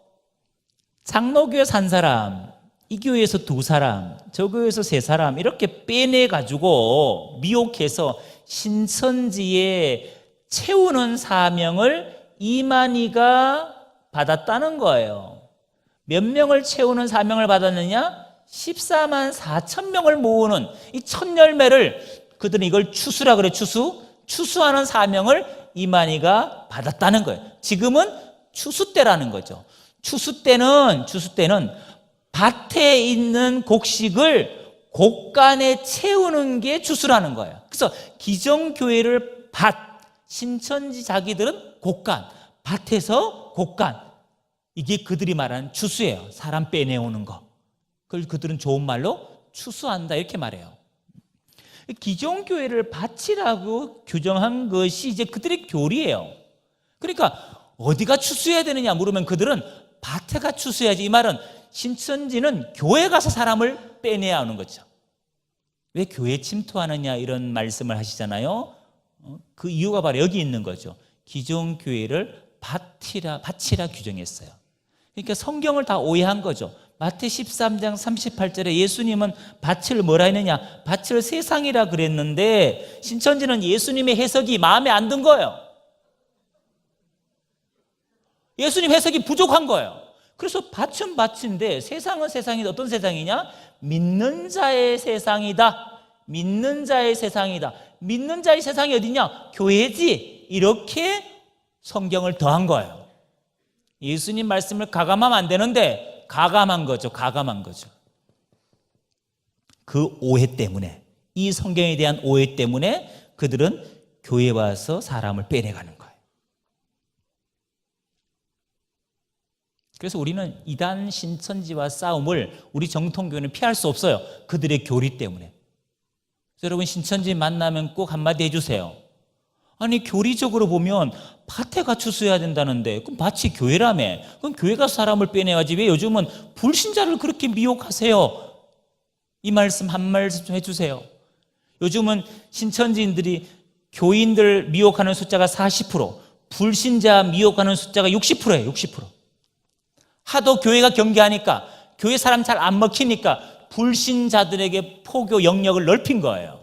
Speaker 2: 장로교에 산 사람, 이 교회에서 2사람, 저 교회에서 3사람 이렇게 빼내가지고 미혹해서 신천지에 채우는 사명을 이만희가 받았다는 거예요. 몇 명을 채우는 사명을 받았느냐? 14만 4천 명을 모으는 이 첫 열매를, 그들은 이걸 추수라 그래. 추수하는 사명을 이만희가 받았다는 거예요. 지금은 추수 때라는 거죠. 추수 때는 밭에 있는 곡식을 곡간에 채우는 게 추수라는 거예요. 그래서 기존교회를 밭, 신천지 자기들은 곡간, 밭에서 곡간, 이게 그들이 말하는 추수예요. 사람 빼내오는 거. 그걸 그들은 좋은 말로 추수한다 이렇게 말해요. 기존 교회를 밭이라고 규정한 것이 이제 그들의 교리예요. 그러니까 어디가 추수해야 되느냐 물으면 그들은 밭에가 추수해야지. 이 말은 신천지는 교회 가서 사람을 빼내야 하는 거죠. 왜 교회 침투하느냐 이런 말씀을 하시잖아요. 그 이유가 바로 여기 있는 거죠. 기존 교회를 밭이라 규정했어요. 그러니까 성경을 다 오해한 거죠. 마태 13장 38절에 예수님은 밭을 뭐라 했느냐? 밭을 세상이라 그랬는데 신천지는 예수님의 해석이 마음에 안 든 거예요. 예수님 해석이 부족한 거예요. 그래서 밭은 밭인데 세상은 세상이다. 어떤 세상이냐? 믿는 자의 세상이다. 믿는 자의 세상이다. 믿는 자의 세상이 어디냐? 교회지. 이렇게 성경을 더한 거예요. 예수님 말씀을 가감하면 안 되는데 가감한 거죠. 그 오해 때문에, 이 성경에 대한 오해 때문에 그들은 교회에 와서 사람을 빼내가는 거예요. 그래서 우리는 이단 신천지와 싸움을 우리 정통교회는 피할 수 없어요. 그들의 교리 때문에. 여러분 신천지 만나면 꼭 한마디 해주세요. 아니 교리적으로 보면 밭에가 추수해야 된다는데 그럼 밭이 교회라며. 그럼 교회가 사람을 빼내야지 왜 요즘은 불신자를 그렇게 미혹하세요? 이 말씀 한 말씀 좀 해주세요. 요즘은 신천지인들이 교인들 미혹하는 숫자가 40%, 불신자 미혹하는 숫자가 60%예요. 60%. 하도 교회가 경계하니까, 교회 사람 잘 안 먹히니까 불신자들에게 포교 영역을 넓힌 거예요.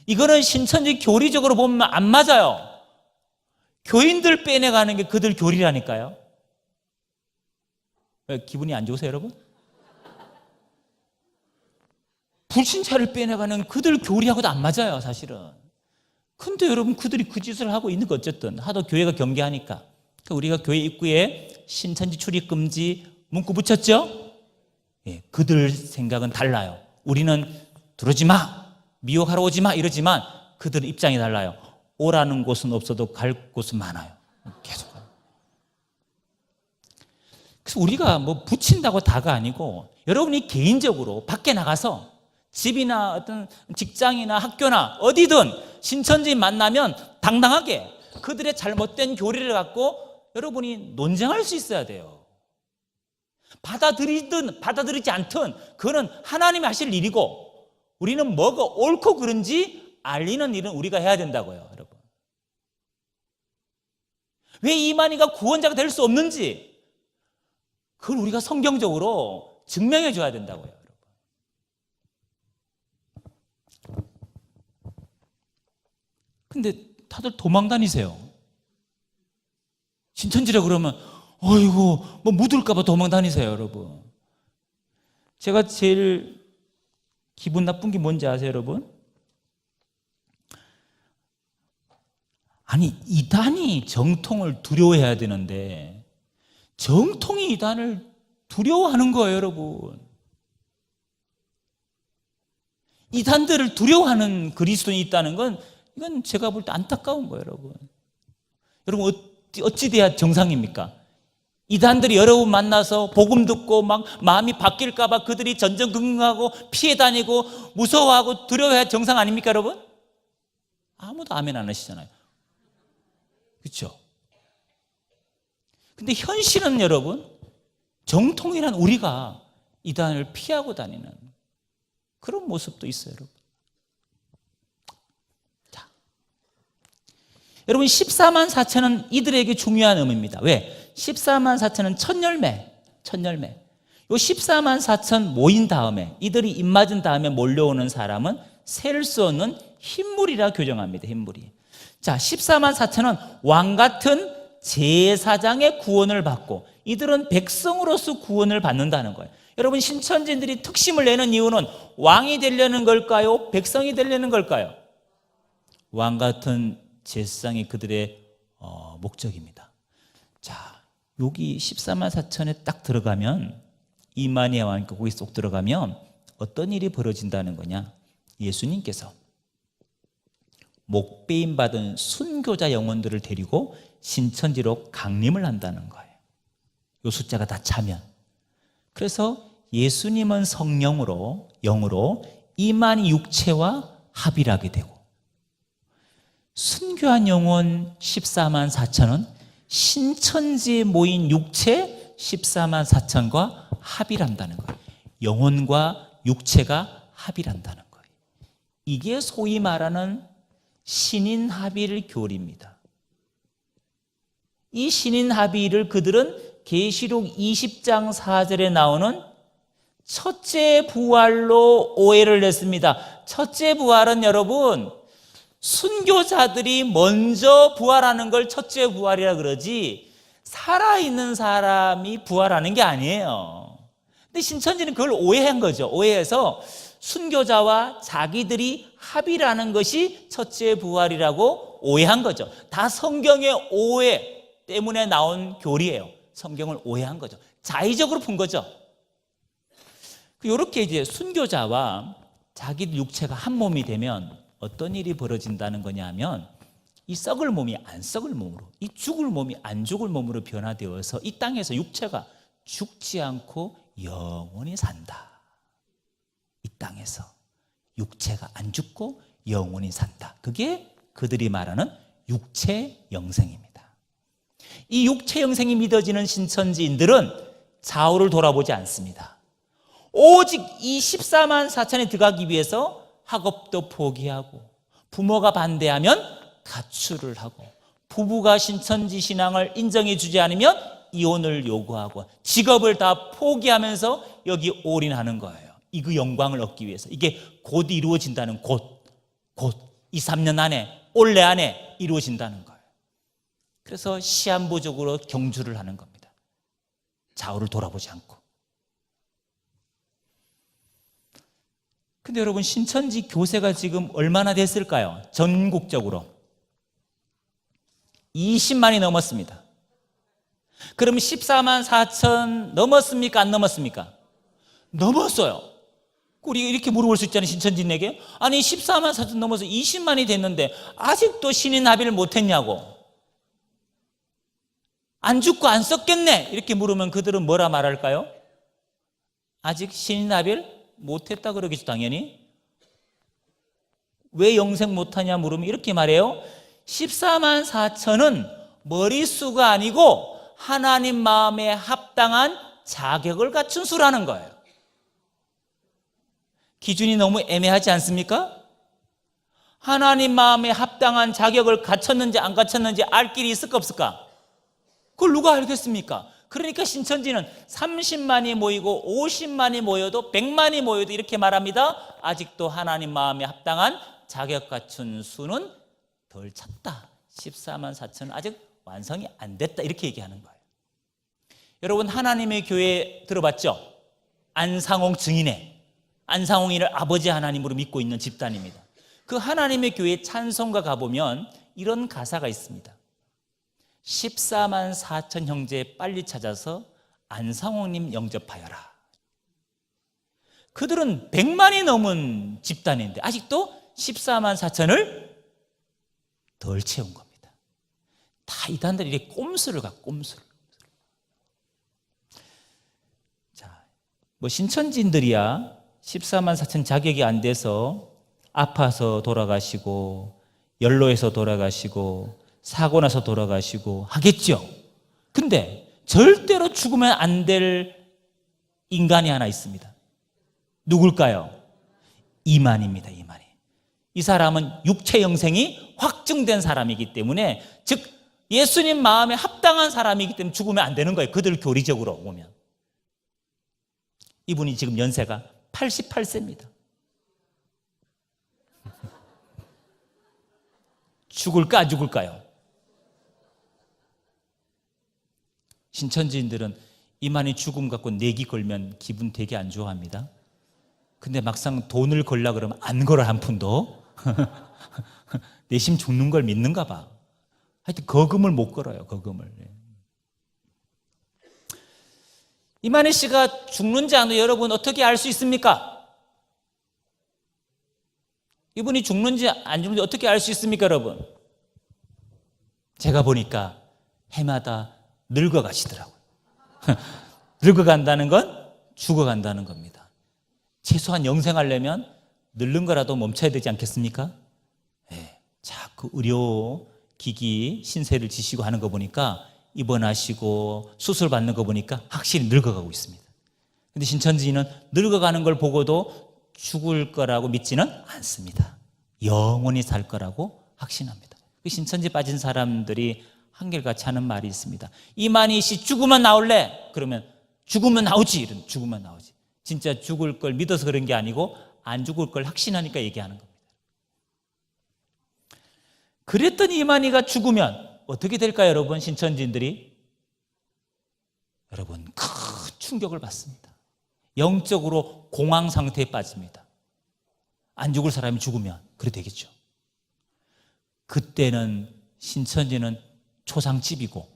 Speaker 2: 이거는 신천지 교리적으로 보면 안 맞아요. 교인들 빼내가는 게 그들 교리라니까요. 왜 기분이 안 좋으세요, 여러분? 불신자를 빼내가는 그들 교리하고도 안 맞아요, 사실은. 근데 여러분, 그들이 그 짓을 하고 있는 거 어쨌든 하도 교회가 경계하니까. 그러니까 우리가 교회 입구에 신천지 출입 금지 문구 붙였죠? 예, 그들 생각은 달라요. 우리는 들어오지 마, 미혹하러 오지 마 이러지만 그들은 입장이 달라요. 오라는 곳은 없어도 갈 곳은 많아요. 계속. 그래서 우리가 뭐 붙인다고 다가 아니고 여러분이 개인적으로 밖에 나가서 집이나 어떤 직장이나 학교나 어디든 신천지 만나면 당당하게 그들의 잘못된 교리를 갖고 여러분이 논쟁할 수 있어야 돼요. 받아들이든 받아들이지 않든 그거는 하나님이 하실 일이고 우리는 뭐가 옳고 그른지 알리는 일은 우리가 해야 된다고요, 여러분. 왜 이만희가 구원자가 될 수 없는지 그걸 우리가 성경적으로 증명해 줘야 된다고요, 여러분. 근데 다들 도망 다니세요. 신천지라 그러면 어이구 뭐 묻을까 봐 도망 다니세요, 여러분. 제가 제일 기분 나쁜 게 뭔지 아세요, 여러분? 아니, 이단이 정통을 두려워해야 되는데 정통이 이단을 두려워하는 거예요, 여러분. 이단들을 두려워하는 그리스도인이 있다는 건 이건 제가 볼 때 안타까운 거예요, 여러분. 여러분 어찌 돼야 정상입니까? 이단들이 여러분 만나서 복음 듣고 막 마음이 바뀔까 봐 그들이 전전긍긍하고 피해 다니고 무서워하고 두려워해야 정상 아닙니까, 여러분? 아무도 아멘 안 하시잖아요. 그렇죠? 근데 현실은 여러분 정통이란 우리가 이단을 피하고 다니는 그런 모습도 있어요, 여러분. 자, 여러분 14만 4천은 이들에게 중요한 의미입니다. 왜? 14만 4천은 첫 열매. 요 14만 4천 모인 다음에 이들이 입맞은 다음에 몰려오는 사람은 셀 수 없는 흰물이라 교정합니다. 흰물이. 자, 14만 4천은 왕 같은 제사장의 구원을 받고 이들은 백성으로서 구원을 받는다는 거예요. 여러분 신천지인들이 특심을 내는 이유는 왕이 되려는 걸까요? 백성이 되려는 걸까요? 왕 같은 제사장이 그들의 목적입니다. 자, 여기 14만 4천에 딱 들어가면 이만희와 왕께 거기 쏙 들어가면 어떤 일이 벌어진다는 거냐? 예수님께서 목배임 받은 순교자 영혼들을 데리고 신천지로 강림을 한다는 거예요. 이 숫자가 다 차면. 그래서 예수님은 성령으로 영으로 이만희 육체와 합일하게 되고 순교한 영혼 14만 4천은 신천지에 모인 육체 14만 4천과 합일한다는 거예요. 영혼과 육체가 합일한다는 거예요. 이게 소위 말하는 신인합일 교리입니다. 이 신인합일을 그들은 계시록 20장 4절에 나오는 첫째 부활로 오해를 냈습니다. 첫째 부활은 여러분 순교자들이 먼저 부활하는 걸 첫째 부활이라 그러지 살아있는 사람이 부활하는 게 아니에요. 근데 신천지는 그걸 오해한 거죠. 오해해서 순교자와 자기들이 합의라는 것이 첫째 부활이라고 오해한 거죠. 다 성경의 오해 때문에 나온 교리예요. 성경을 오해한 거죠. 자의적으로 푼 거죠. 이렇게 이제 순교자와 자기 육체가 한 몸이 되면 어떤 일이 벌어진다는 거냐면 이 썩을 몸이 안 썩을 몸으로, 이 죽을 몸이 안 죽을 몸으로 변화되어서 이 땅에서 육체가 죽지 않고 영원히 산다. 이 땅에서 육체가 안 죽고 영원히 산다. 그게 그들이 말하는 육체 영생입니다. 이 육체 영생이 믿어지는 신천지인들은 좌우를 돌아보지 않습니다. 오직 이 14만 4천에 들어가기 위해서 학업도 포기하고, 부모가 반대하면 가출을 하고, 부부가 신천지 신앙을 인정해 주지 않으면 이혼을 요구하고, 직업을 다 포기하면서 여기 올인하는 거예요. 이 그 영광을 얻기 위해서. 이게 곧 이루어진다는, 곧 2, 3년 안에, 올해 안에 이루어진다는 거예요. 그래서 시한부적으로 경주를 하는 겁니다. 좌우를 돌아보지 않고. 근데 여러분, 신천지 교세가 지금 얼마나 됐을까요? 전국적으로 20만이 넘었습니다. 그럼 14만 4천 넘었습니까? 안 넘었습니까? 넘었어요. 우리 이렇게 물어볼 수 있잖아요, 신천지인에게. 아니 14만 4천 넘어서 20만이 됐는데 아직도 신인 합의를 못했냐고. 안 죽고 안 썼겠네, 이렇게 물으면 그들은 뭐라 말할까요? 아직 신인 합의를 못했다 그러겠죠, 당연히. 왜 영생 못하냐 물으면 이렇게 말해요. 14만 4천은 머릿수가 아니고 하나님 마음에 합당한 자격을 갖춘 수라는 거예요. 기준이 너무 애매하지 않습니까? 하나님 마음에 합당한 자격을 갖췄는지 안 갖췄는지 알 길이 있을까 없을까? 그걸 누가 알겠습니까? 그러니까 신천지는 30만이 모이고 50만이 모여도 100만이 모여도 이렇게 말합니다. 아직도 하나님 마음에 합당한 자격 갖춘 수는 덜 찼다. 14만 4천은 아직 완성이 안 됐다, 이렇게 얘기하는 거예요. 여러분, 하나님의 교회 들어봤죠? 안상홍 증인회, 안상홍이를 아버지 하나님으로 믿고 있는 집단입니다. 그 하나님의 교회 찬송가 가보면 이런 가사가 있습니다. 14만 4천 형제 빨리 찾아서 안상홍님 영접하여라. 그들은 100만이 넘은 집단인데 아직도 14만 4천을 덜 채운 겁니다. 다 이단들이 이렇게 꼼수를 갖고, 꼼수를. 자, 뭐 신천지인들이야 14만 4천 자격이 안 돼서 아파서 돌아가시고, 연로해서 돌아가시고, 사고 나서 돌아가시고 하겠죠. 근데 절대로 죽으면 안 될 인간이 하나 있습니다. 누굴까요? 이만입니다. 이만희. 이 사람은 육체 영생이 확증된 사람이기 때문에, 즉 예수님 마음에 합당한 사람이기 때문에 죽으면 안 되는 거예요. 그들 교리적으로 보면. 이분이 지금 연세가 88세입니다. 죽을까 안 죽을까요? 신천지인들은 이만희 죽음 갖고 내기 걸면 기분 되게 안 좋아합니다. 근데 막상 돈을 걸라 그러면 안 걸어, 한 푼도. 내심 죽는 걸 믿는가 봐. 하여튼 거금을 못 걸어요, 거금을. 이만희 씨가 죽는지 안 죽는지 여러분 어떻게 알 수 있습니까? 이분이 죽는지 안 죽는지 어떻게 알 수 있습니까, 여러분? 제가 보니까 해마다 늙어가시더라고요. 늙어간다는 건 죽어간다는 겁니다. 최소한 영생하려면 늙는 거라도 멈춰야 되지 않겠습니까? 네. 자꾸 의료기기 신세를 지시고 하는 거 보니까, 입원하시고 수술 받는 거 보니까 확실히 늙어가고 있습니다. 근데 신천지는 늙어가는 걸 보고도 죽을 거라고 믿지는 않습니다. 영원히 살 거라고 확신합니다. 신천지 빠진 사람들이 한결같이 하는 말이 있습니다. 이만희 씨 죽으면 나올래? 그러면 죽으면 나오지. 이런, 죽으면 나오지. 진짜 죽을 걸 믿어서 그런 게 아니고 안 죽을 걸 확신하니까 얘기하는 겁니다. 그랬더니 이만희가 죽으면 어떻게 될까요, 여러분? 신천지인들이 여러분 큰 충격을 받습니다. 영적으로 공황 상태에 빠집니다. 안 죽을 사람이 죽으면 그래 되겠죠. 그때는 신천지는 초상집이고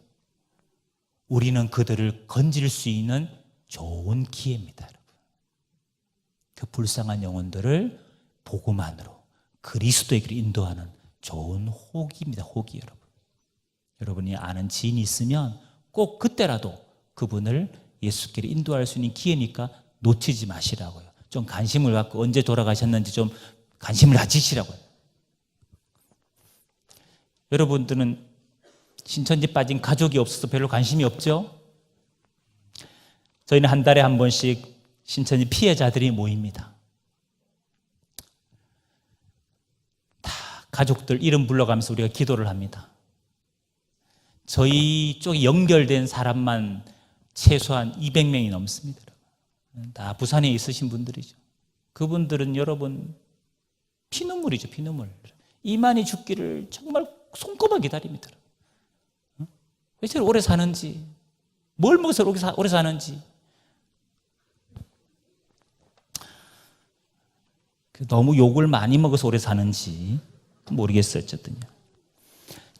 Speaker 2: 우리는 그들을 건질 수 있는 좋은 기회입니다, 여러분. 그 불쌍한 영혼들을 복음만으로 그리스도에게로 인도하는 좋은 호기입니다. 호기, 여러분. 여러분이 아는 지인이 있으면 꼭 그때라도 그분을 예수께로 인도할 수 있는 기회니까 놓치지 마시라고요. 좀 관심을 갖고 언제 돌아가셨는지 좀 관심을 가지시라고요. 여러분들은 신천지 빠진 가족이 없어서 별로 관심이 없죠? 저희는 한 달에 한 번씩 신천지 피해자들이 모입니다. 다 가족들 이름 불러가면서 우리가 기도를 합니다. 저희 쪽에 연결된 사람만 최소한 200명이 넘습니다. 다 부산에 있으신 분들이죠. 그분들은 여러분 피눈물이죠, 피눈물. 이만희 죽기를 정말 손꼽아 기다립니다. 왜 저렇게 오래 사는지, 뭘 먹어서 오래 사는지. 너무 욕을 많이 먹어서 오래 사는지 모르겠어요, 어쨌든요.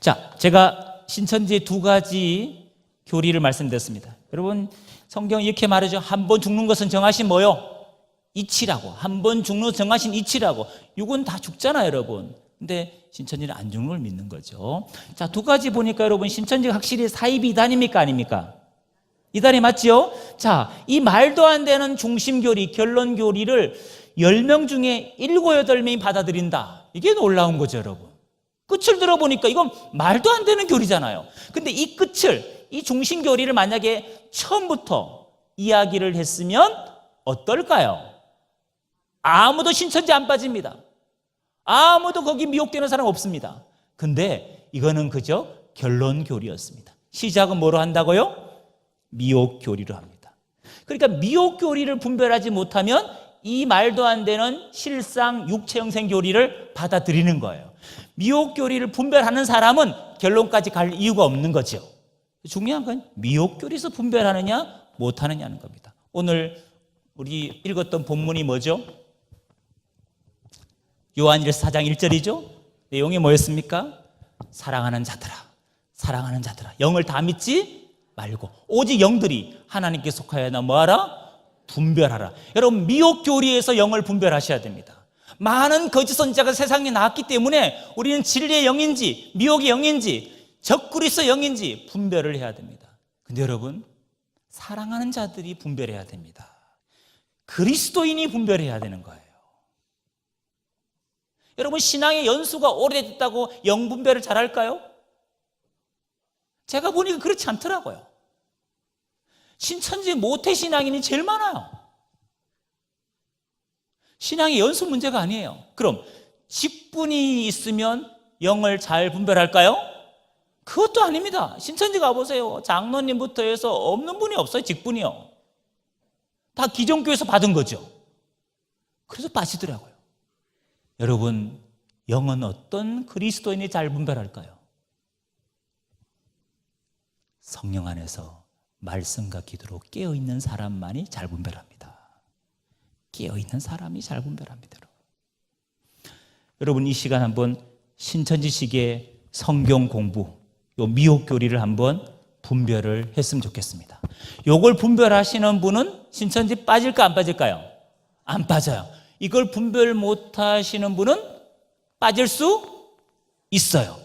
Speaker 2: 자, 제가 신천지의 두 가지 교리를 말씀드렸습니다. 여러분, 성경 이렇게 말하죠. 한 번 죽는 것은 정하신 뭐요? 이치라고. 한 번 죽는 것은 정하신 이치라고. 육은 다 죽잖아요, 여러분. 근데 신천지는 안 죽는 걸 믿는 거죠. 자, 두 가지 보니까 여러분, 신천지가 확실히 사이비 이단입니까? 아닙니까? 이단이 맞지요? 자, 이 말도 안 되는 중심교리, 결론교리를 10명 중에 7, 8명이 받아들인다. 이게 놀라운 거죠, 여러분. 끝을 들어보니까 이건 말도 안 되는 교리잖아요. 근데 이 끝을, 이 중심교리를 만약에 처음부터 이야기를 했으면 어떨까요? 아무도 신천지 안 빠집니다. 아무도 거기 미혹되는 사람 없습니다. 근데 이거는 그저 결론교리였습니다. 시작은 뭐로 한다고요? 미혹교리로 합니다. 그러니까 미혹교리를 분별하지 못하면 이 말도 안 되는 실상 육체형생 교리를 받아들이는 거예요. 미혹교리를 분별하는 사람은 결론까지 갈 이유가 없는 거죠. 중요한 건 미혹교리에서 분별하느냐 못하느냐는 겁니다. 오늘 우리 읽었던 본문이 뭐죠? 요한일서 4장 1절이죠. 내용이 뭐였습니까? 사랑하는 자들아, 사랑하는 자들아, 영을 다 믿지 말고 오직 영들이 하나님께 속하여나 뭐하라? 분별하라. 여러분, 미혹교리에서 영을 분별하셔야 됩니다. 많은 거짓 선지자가 세상에 나왔기 때문에 우리는 진리의 영인지 미혹의 영인지 적그리스도의 영인지 분별을 해야 됩니다. 근데 여러분, 사랑하는 자들이 분별해야 됩니다. 그리스도인이 분별해야 되는 거예요. 여러분, 신앙의 연수가 오래됐다고 영 분별을 잘할까요? 제가 보니까 그렇지 않더라고요. 신천지 모태신앙인이 제일 많아요. 신앙의 연수 문제가 아니에요. 그럼 직분이 있으면 영을 잘 분별할까요? 그것도 아닙니다. 신천지 가보세요. 장로님부터 해서 없는 분이 없어요. 직분이요. 다 기존교에서 받은 거죠. 그래서 빠지더라고요. 여러분, 영은 어떤 그리스도인이 잘 분별할까요? 성령 안에서 말씀과 기도로 깨어있는 사람만이 잘 분별합니다. 깨어있는 사람이 잘 분별합니다. 여러분, 이 시간 한번 신천지식의 성경 공부, 요 미혹교리를 한번 분별을 했으면 좋겠습니다. 요걸 분별하시는 분은 신천지 빠질까 안 빠질까요? 안 빠져요. 이걸 분별 못하시는 분은 빠질 수 있어요.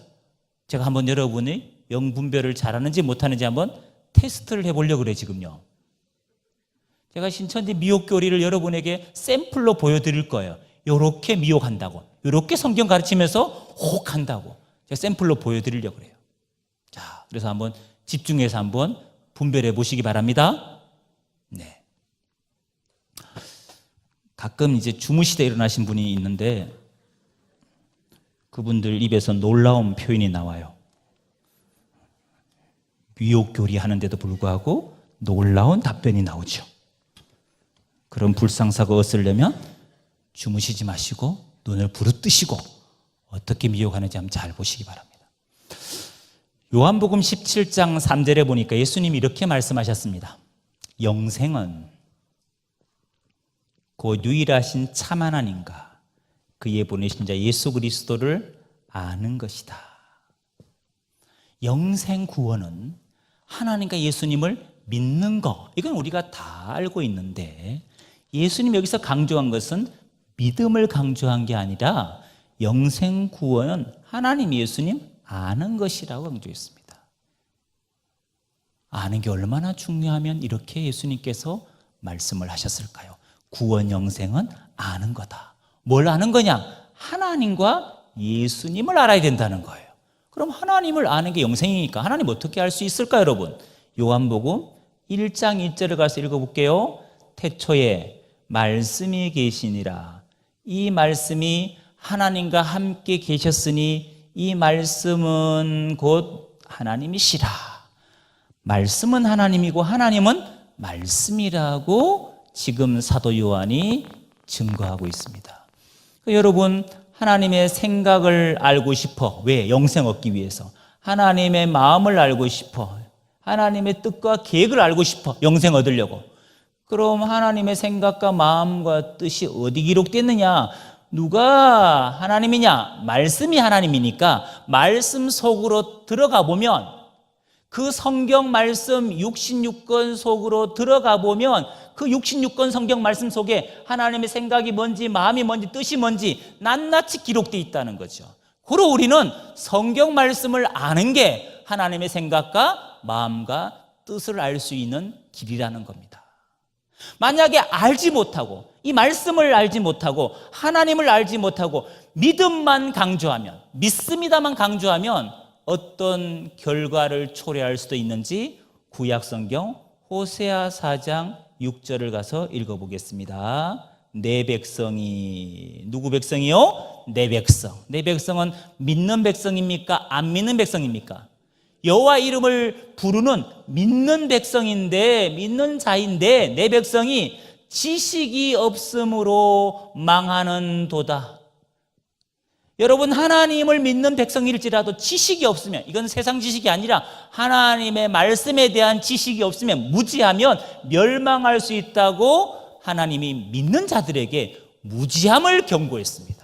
Speaker 2: 제가 한번 여러분이 영 분별을 잘하는지 못하는지 한번 테스트를 해보려고 그래요, 지금요. 제가 신천지 미혹교리를 여러분에게 샘플로 보여드릴 거예요. 요렇게 미혹한다고, 요렇게 성경 가르치면서 혹한다고 제가 샘플로 보여드리려고 그래요. 자, 그래서 한번 집중해서 한번 분별해 보시기 바랍니다. 네. 가끔 이제 주무시다 일어나신 분이 있는데 그분들 입에서 놀라운 표현이 나와요. 미혹교리 하는데도 불구하고 놀라운 답변이 나오죠. 그런 불상사가 없으려면 주무시지 마시고 눈을 부릅뜨시고 어떻게 미혹하는지 한번 잘 보시기 바랍니다. 요한복음 17장 3절에 보니까 예수님이 이렇게 말씀하셨습니다. 영생은 곧 유일하신 참 하나님과 그의 보내신 자 예수 그리스도를 아는 것이다. 영생 구원은 하나님과 예수님을 믿는 것, 이건 우리가 다 알고 있는데 예수님이 여기서 강조한 것은 믿음을 강조한 게 아니라 영생 구원은 하나님 예수님 아는 것이라고 강조했습니다. 아는 게 얼마나 중요하면 이렇게 예수님께서 말씀을 하셨을까요? 구원 영생은 아는 거다. 뭘 아는 거냐? 하나님과 예수님을 알아야 된다는 거예요. 그럼 하나님을 아는 게 영생이니까 하나님 어떻게 알 수 있을까 여러분? 요한복음 1장 1절을 가서 읽어볼게요. 태초에 말씀이 계시니라. 이 말씀이 하나님과 함께 계셨으니 이 말씀은 곧 하나님이시라. 말씀은 하나님이고 하나님은 말씀이라고 지금 사도 요한이 증거하고 있습니다. 여러분, 하나님의 생각을 알고 싶어. 왜? 영생 얻기 위해서. 하나님의 마음을 알고 싶어. 하나님의 뜻과 계획을 알고 싶어. 영생 얻으려고. 그럼 하나님의 생각과 마음과 뜻이 어디 기록됐느냐? 누가 하나님이냐? 말씀이 하나님이니까 말씀 속으로 들어가 보면, 그 성경 말씀 66권 속으로 들어가 보면 그 66권 성경 말씀 속에 하나님의 생각이 뭔지, 마음이 뭔지, 뜻이 뭔지 낱낱이 기록되어 있다는 거죠. 그러 우리는 성경 말씀을 아는 게 하나님의 생각과 마음과 뜻을 알 수 있는 길이라는 겁니다. 만약에 알지 못하고, 이 말씀을 알지 못하고, 하나님을 알지 못하고 믿음만 강조하면, 믿습니다만 강조하면 어떤 결과를 초래할 수도 있는지 구약성경 호세아 4장 6절을 가서 읽어보겠습니다. 내 백성이, 누구 백성이요? 내 백성. 내 백성은 믿는 백성입니까? 안 믿는 백성입니까? 여호와 이름을 부르는 믿는 백성인데, 믿는 자인데 내 백성이 지식이 없으므로 망하는 도다. 여러분, 하나님을 믿는 백성일지라도 지식이 없으면, 이건 세상 지식이 아니라 하나님의 말씀에 대한 지식이 없으면, 무지하면 멸망할 수 있다고 하나님이 믿는 자들에게 무지함을 경고했습니다.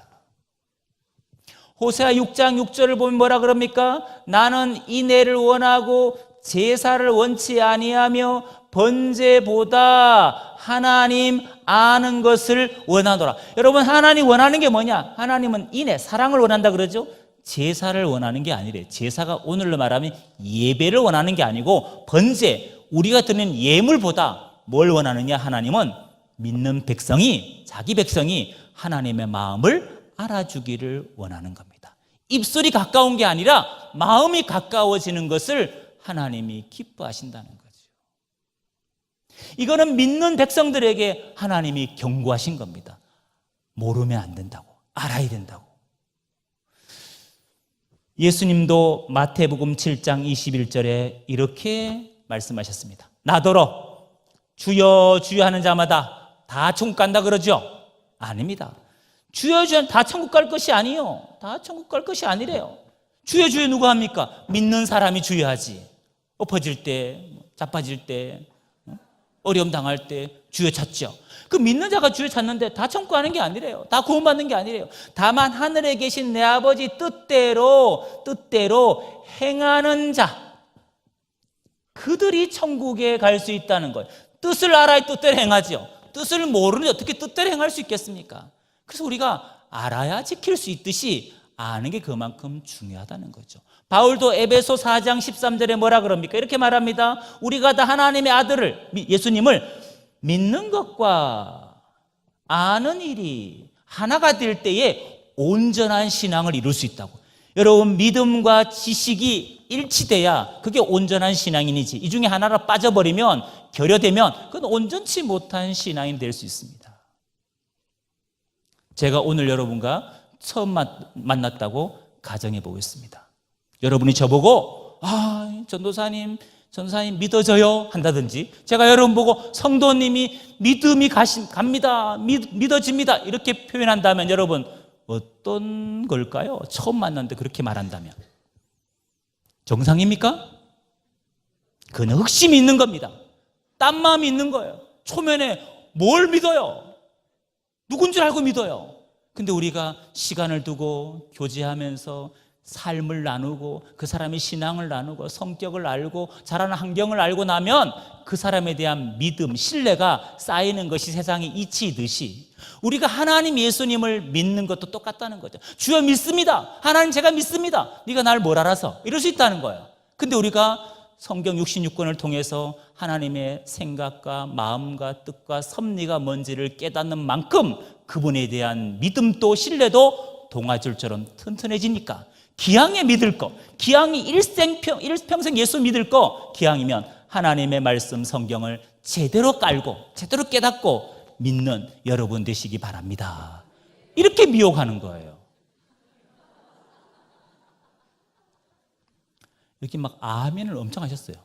Speaker 2: 호세아 6장 6절을 보면 뭐라 그럽니까? 나는 인애를 원하고 제사를 원치 아니하며 번제보다 하나님 아는 것을 원하노라. 여러분, 하나님 원하는 게 뭐냐? 하나님은 인애, 사랑을 원한다 그러죠? 제사를 원하는 게 아니래. 제사가 오늘로 말하면 예배를 원하는 게 아니고, 번제, 우리가 드리는 예물보다 뭘 원하느냐? 하나님은 믿는 백성이, 자기 백성이 하나님의 마음을 알아주기를 원하는 겁니다. 입술이 가까운 게 아니라 마음이 가까워지는 것을 하나님이 기뻐하신다는 거죠. 이거는 믿는 백성들에게 하나님이 경고하신 겁니다. 모르면 안 된다고, 알아야 된다고. 예수님도 마태복음 7장 21절에 이렇게 말씀하셨습니다. 나더러 주여 주여 하는 자마다 다 천국 간다 그러죠? 아닙니다. 주여 주여 다 천국 갈 것이 아니요. 다 천국 갈 것이 아니래요. 주여 주여 누가 합니까? 믿는 사람이 주여하지. 엎어질 때, 자빠질 때, 어려움 당할 때 주여 찾죠. 그 믿는 자가 주여 찾는데 다 천국 가는 게 아니래요. 다 구원받는 게 아니래요. 다만 하늘에 계신 내 아버지 뜻대로 행하는 자, 그들이 천국에 갈 수 있다는 거예요. 뜻을 알아야 뜻대로 행하죠. 뜻을 모르는데 어떻게 뜻대로 행할 수 있겠습니까? 그래서 우리가 알아야 지킬 수 있듯이 아는 게 그만큼 중요하다는 거죠. 바울도 에베소 4장 13절에 뭐라 그럽니까? 이렇게 말합니다. 우리가 다 하나님의 아들을, 예수님을 믿는 것과 아는 일이 하나가 될 때에 온전한 신앙을 이룰 수 있다고. 여러분, 믿음과 지식이 일치돼야 그게 온전한 신앙인이지, 이 중에 하나가 빠져버리면, 결여되면 그건 온전치 못한 신앙인 될 수 있습니다. 제가 오늘 여러분과 처음 만났다고 가정해 보겠습니다. 여러분이 저보고 전도사님 믿어져요 한다든지, 제가 여러분 보고 성도님이 믿음이 갑니다, 믿어집니다 이렇게 표현한다면 여러분 어떤 걸까요? 처음 만났는데 그렇게 말한다면 정상입니까? 그는 흑심이 있는 겁니다. 딴 마음이 있는 거예요. 초면에 뭘 믿어요? 누군 줄 알고 믿어요. 근데 우리가 시간을 두고 교제하면서 삶을 나누고 그 사람의 신앙을 나누고 성격을 알고 자라는 환경을 알고 나면 그 사람에 대한 믿음, 신뢰가 쌓이는 것이 세상에 이치이듯이 우리가 하나님 예수님을 믿는 것도 똑같다는 거죠. 주여 믿습니다. 하나님 제가 믿습니다. 네가 날 뭘 알아서 이럴 수 있다는 거예요. 근데 우리가 성경 66권을 통해서 하나님의 생각과 마음과 뜻과 섭리가 뭔지를 깨닫는 만큼 그분에 대한 믿음도 신뢰도 동아줄처럼 튼튼해지니까 기왕에 믿을 거, 기왕이 일평생 예수 믿을 거, 기왕이면 하나님의 말씀 성경을 제대로 깔고 제대로 깨닫고 믿는 여러분 되시기 바랍니다. 이렇게 미혹하는 거예요. 이렇게 막 아멘을 엄청 하셨어요.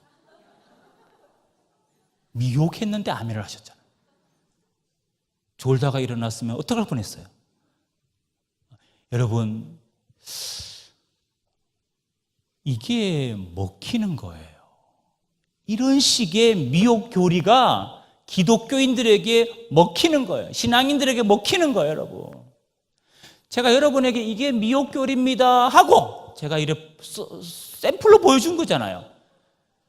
Speaker 2: 미혹했는데 아멘을 하셨잖아요. 졸다가 일어났으면 어떡할 뻔했어요. 여러분, 이게 먹히는 거예요. 이런 식의 미혹 교리가 기독교인들에게 먹히는 거예요. 신앙인들에게 먹히는 거예요, 여러분. 제가 여러분에게 이게 미혹 교리입니다 하고 제가 이렇게 샘플로 보여준 거잖아요.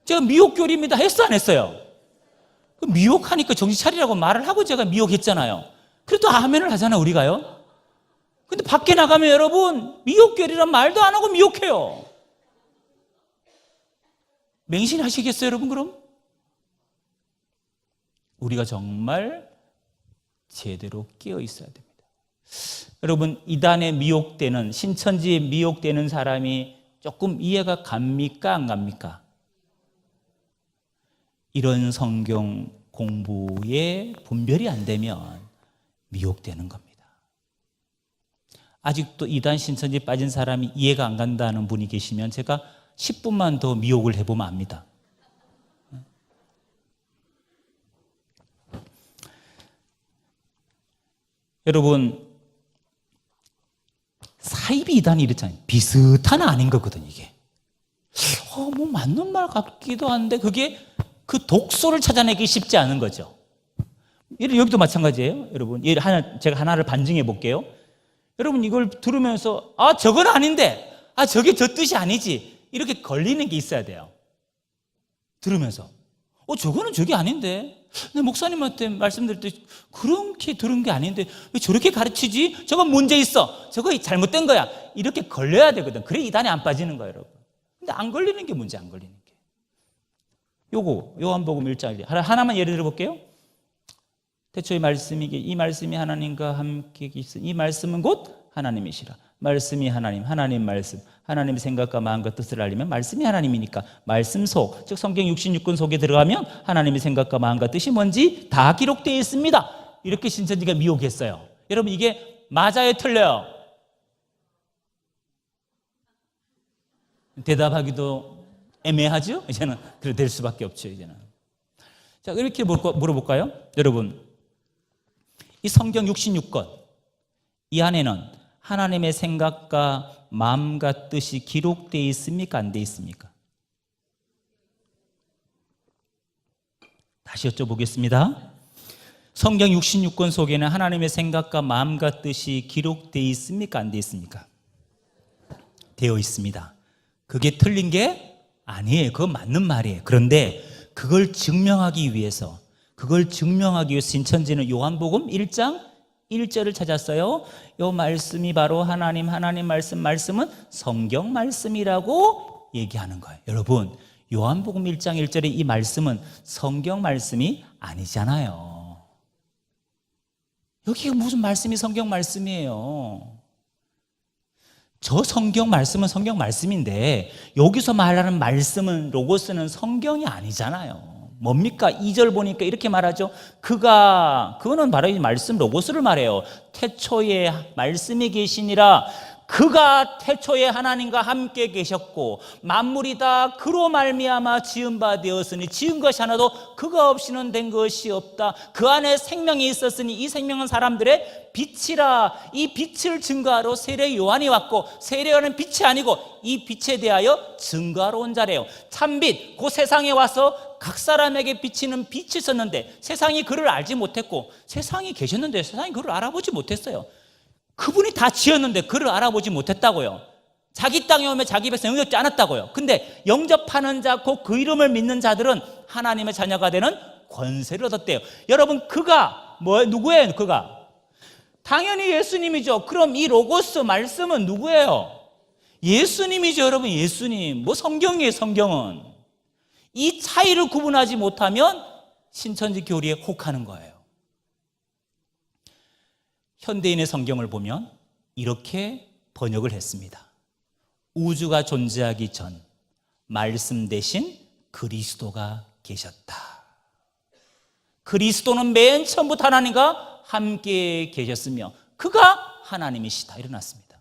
Speaker 2: 제가 미혹 교리입니다 했어, 안 했어요? 미혹하니까 정신 차리라고 말을 하고 제가 미혹했잖아요. 그래도 아멘을 하잖아요, 우리가요. 근데 밖에 나가면 여러분, 미혹 교리란 말도 안 하고 미혹해요. 맹신하시겠어요, 여러분? 그럼 우리가 정말 제대로 깨어 있어야 됩니다. 여러분, 이단에 미혹되는, 신천지에 미혹되는 사람이 조금 이해가 갑니까, 안 갑니까? 이런 성경 공부에 분별이 안 되면 미혹되는 겁니다. 아직도 이단 신천지 빠진 사람이 이해가 안 간다는 분이 계시면 제가 10분만 더 미혹을 해보면 압니다. 여러분, 사이비 이단이 이랬잖아요. 비슷한 아닌 거거든, 이게. 뭐 맞는 말 같기도 한데 그게 그 독소를 찾아내기 쉽지 않은 거죠. 여기도 마찬가지예요, 여러분. 제가 하나를 반증해 볼게요. 여러분, 이걸 들으면서 저건 아닌데, 저게 저 뜻이 아니지, 이렇게 걸리는 게 있어야 돼요. 들으면서 저거는 저게 아닌데, 내 목사님한테 말씀드릴 때 그렇게 들은 게 아닌데 왜 저렇게 가르치지? 저건 문제 있어, 저거 잘못된 거야, 이렇게 걸려야 되거든. 그래 이단에 안 빠지는 거예요, 여러분. 근데 안 걸리는 게 문제, 안 걸리는 게. 요한복음 1장 1절 하나만 예를 들어 볼게요. 태초의 말씀이, 이 말씀이 하나님과 함께 계시니 이 말씀은 곧 하나님이시라. 말씀이 하나님, 하나님 말씀, 하나님의 생각과 마음과 뜻을 알리면 말씀이 하나님이니까 말씀 속, 즉 성경 66권 속에 들어가면 하나님의 생각과 마음과 뜻이 뭔지 다 기록되어 있습니다. 이렇게 신천지가 미혹했어요. 여러분, 이게 맞아요, 틀려요? 대답하기도 애매하죠? 이제는 그래 될 수밖에 없죠, 이제는. 자, 이렇게 물어볼까요? 여러분, 이 성경 66권, 이 안에는 하나님의 생각과 마음과 뜻이 기록되어 있습니까? 안 되어 있습니까? 다시 여쭤보겠습니다. 성경 66권 속에는 하나님의 생각과 마음과 뜻이 기록되어 있습니까? 안 되어 있습니까? 되어 있습니다. 그게 틀린 게 아니에요. 그건 맞는 말이에요. 그런데 그걸 증명하기 위해서 신천지는 요한복음 1장 1절을 찾았어요. 이 말씀이 바로 하나님 말씀은 성경 말씀이라고 얘기하는 거예요. 여러분, 요한복음 1장 1절의 이 말씀은 성경 말씀이 아니잖아요. 여기가 무슨 말씀이 성경 말씀이에요? 저 성경 말씀은 성경 말씀인데 여기서 말하는 말씀은, 로고스는 성경이 아니잖아요. 뭡니까? 2절 보니까 이렇게 말하죠. 그거는 바로 이 말씀 로고스를 말해요. 태초에 말씀이 계시니라. 그가 태초에 하나님과 함께 계셨고 만물이 다 그로 말미암아 지은 바 되었으니 지은 것이 하나도 그가 없이는 된 것이 없다. 그 안에 생명이 있었으니 이 생명은 사람들의 빛이라. 이 빛을 증거하러 세례 요한이 왔고, 세례 요한은 빛이 아니고 이 빛에 대하여 증거하러 온 자래요. 참빛, 그 세상에 와서 각 사람에게 비치는 빛이 있었는데 세상이 그를 알지 못했고, 세상이 계셨는데 세상이 그를 알아보지 못했어요. 그분이 다 지었는데 그를 알아보지 못했다고요. 자기 땅에 오면 자기 백성 영접지 않았다고요. 근데 영접하는 자, 곧 그 이름을 믿는 자들은 하나님의 자녀가 되는 권세를 얻었대요. 여러분, 그가 누구예요? 그가 당연히 예수님이죠. 그럼 이 로고스 말씀은 누구예요? 예수님이죠, 여러분. 예수님. 성경이에요, 성경은. 이 차이를 구분하지 못하면 신천지 교리에 혹하는 거예요. 현대인의 성경을 보면 이렇게 번역을 했습니다. 우주가 존재하기 전 말씀 대신 그리스도가 계셨다. 그리스도는 맨 처음부터 하나님과 함께 계셨으며 그가 하나님이시다. 일어났습니다.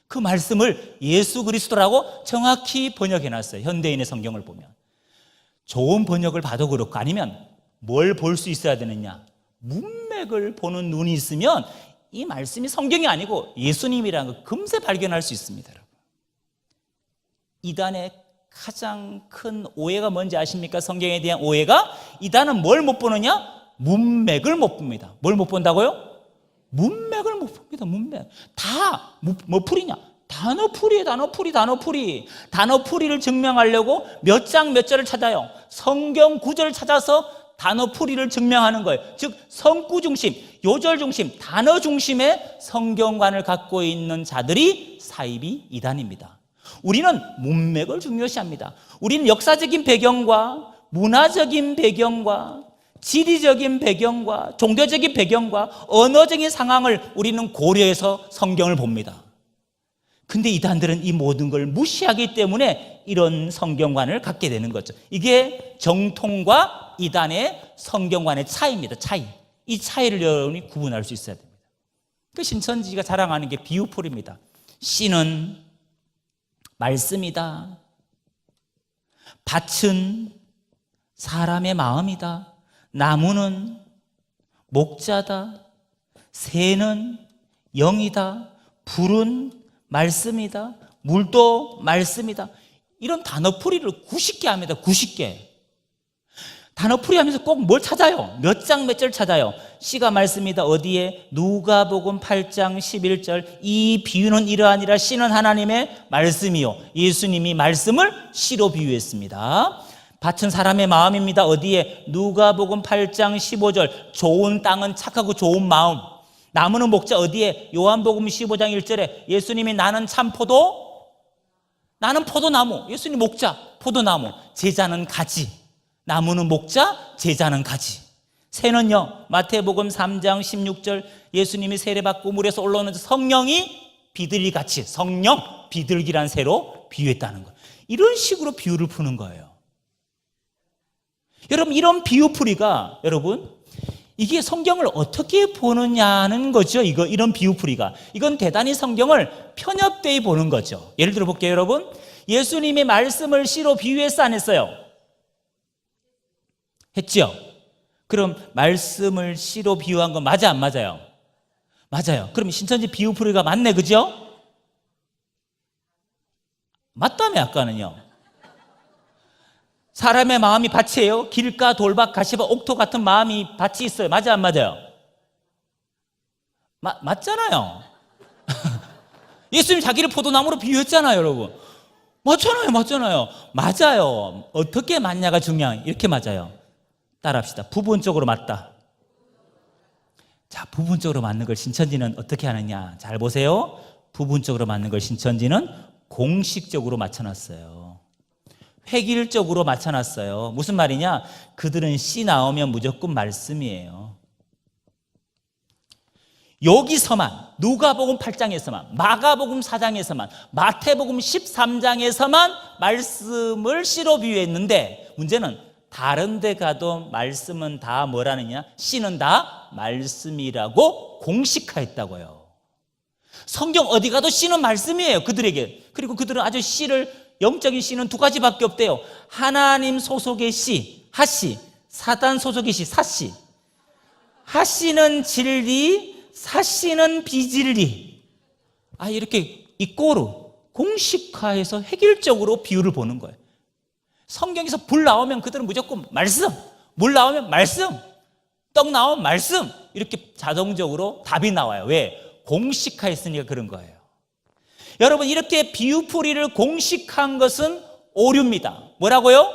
Speaker 2: 그 말씀을 예수 그리스도라고 정확히 번역해놨어요. 현대인의 성경을 보면. 좋은 번역을 봐도 그렇고 아니면 뭘 볼 수 있어야 되느냐? 문맥을 보는 눈이 있으면 이 말씀이 성경이 아니고 예수님이라는 걸 금세 발견할 수 있습니다. 여러분. 이단의 가장 큰 오해가 뭔지 아십니까? 성경에 대한 오해가 이단은 뭘 못 보느냐? 문맥을 못 봅니다. 뭘 못 본다고요? 문맥을 못 봅니다. 문맥. 다 뭐 풀이냐? 단어풀이에요. 단어풀이. 단어풀이를 증명하려고 몇 장 몇 절을 찾아요. 성경 구절을 찾아서 단어풀이를 증명하는 거예요. 즉 성구 중심, 요절 중심, 단어 중심의 성경관을 갖고 있는 자들이 사이비 이단입니다. 우리는 문맥을 중요시합니다. 우리는 역사적인 배경과 문화적인 배경과 지리적인 배경과 종교적인 배경과 언어적인 상황을 우리는 고려해서 성경을 봅니다. 근데 이단들은 이 모든 걸 무시하기 때문에 이런 성경관을 갖게 되는 거죠. 이게 정통과 이단의 성경관의 차이입니다. 차이. 이 차이를 여러분이 구분할 수 있어야 됩니다. 그 신천지가 자랑하는 게 비유풀입니다. 씨는 말씀이다. 밭은 사람의 마음이다. 나무는 목자다. 새는 영이다. 불은 말씀이다. 물도 말씀이다. 이런 단어풀이를 90개 합니다. 90개. 단어풀이 하면서 꼭 뭘 찾아요? 몇 장 몇 절 찾아요. 씨가 말씀이다. 어디에? 누가복음 8장 11절. 이 비유는 이러하니라. 씨는 하나님의 말씀이요. 예수님이 말씀을 씨로 비유했습니다. 밭은 사람의 마음입니다. 어디에? 누가복음 8장 15절. 좋은 땅은 착하고 좋은 마음. 나무는 목자. 어디에? 요한복음 15장 1절에 예수님이 나는 참포도, 나는 포도나무. 예수님 목자, 포도나무. 제자는 가지. 나무는 목자, 제자는 가지. 새는요, 마태복음 3장 16절 예수님이 세례받고 물에서 올라오는데 성령이 비둘기같이, 성령, 비둘기란 새로 비유했다는 거예요. 이런 식으로 비유를 푸는 거예요. 여러분, 이런 비유풀이가 여러분 이게 성경을 어떻게 보느냐는 거죠. 이런 비유풀이가. 이건 대단히 성경을 편협되이 보는 거죠. 예를 들어 볼게요, 여러분. 예수님이 말씀을 씨로 비유했어, 안 했어요? 했죠? 그럼 말씀을 씨로 비유한 건 맞아, 안 맞아요? 맞아요. 그럼 신천지 비유풀이가 맞네, 그죠? 맞다며, 아까는요. 사람의 마음이 밭이에요. 길가, 돌박, 가시밭, 옥토 같은 마음이 밭이 있어요. 맞아, 안 맞아요? 맞잖아요. 예수님 자기를 포도나무로 비유했잖아요, 여러분. 맞잖아요. 맞아요. 어떻게 맞냐가 중요해요. 이렇게 맞아요. 따라합시다. 부분적으로 맞다. 자, 부분적으로 맞는 걸 신천지는 어떻게 하느냐. 잘 보세요. 부분적으로 맞는 걸 신천지는 공식적으로 맞춰놨어요. 획일적으로 맞춰놨어요. 무슨 말이냐? 그들은 씨 나오면 무조건 말씀이에요. 여기서만, 누가복음 8장에서만, 마가복음 4장에서만, 마태복음 13장에서만 말씀을 씨로 비유했는데 문제는 다른 데 가도 말씀은 다 뭐라느냐? 씨는 다 말씀이라고 공식화했다고요. 성경 어디 가도 씨는 말씀이에요, 그들에게. 그리고 그들은 아주 씨를, 영적인 씨는 두 가지밖에 없대요. 하나님 소속의 씨, 하씨, 사단 소속의 씨, 사씨. 하씨는 진리, 사씨는 비진리. 이렇게 이꼬르 공식화해서 획일적으로 비유를 보는 거예요. 성경에서 불 나오면 그들은 무조건 말씀, 물 나오면 말씀, 떡 나오면 말씀. 이렇게 자동적으로 답이 나와요. 왜? 공식화했으니까 그런 거예요. 여러분, 이렇게 비유풀이를 공식한 것은 오류입니다. 뭐라고요?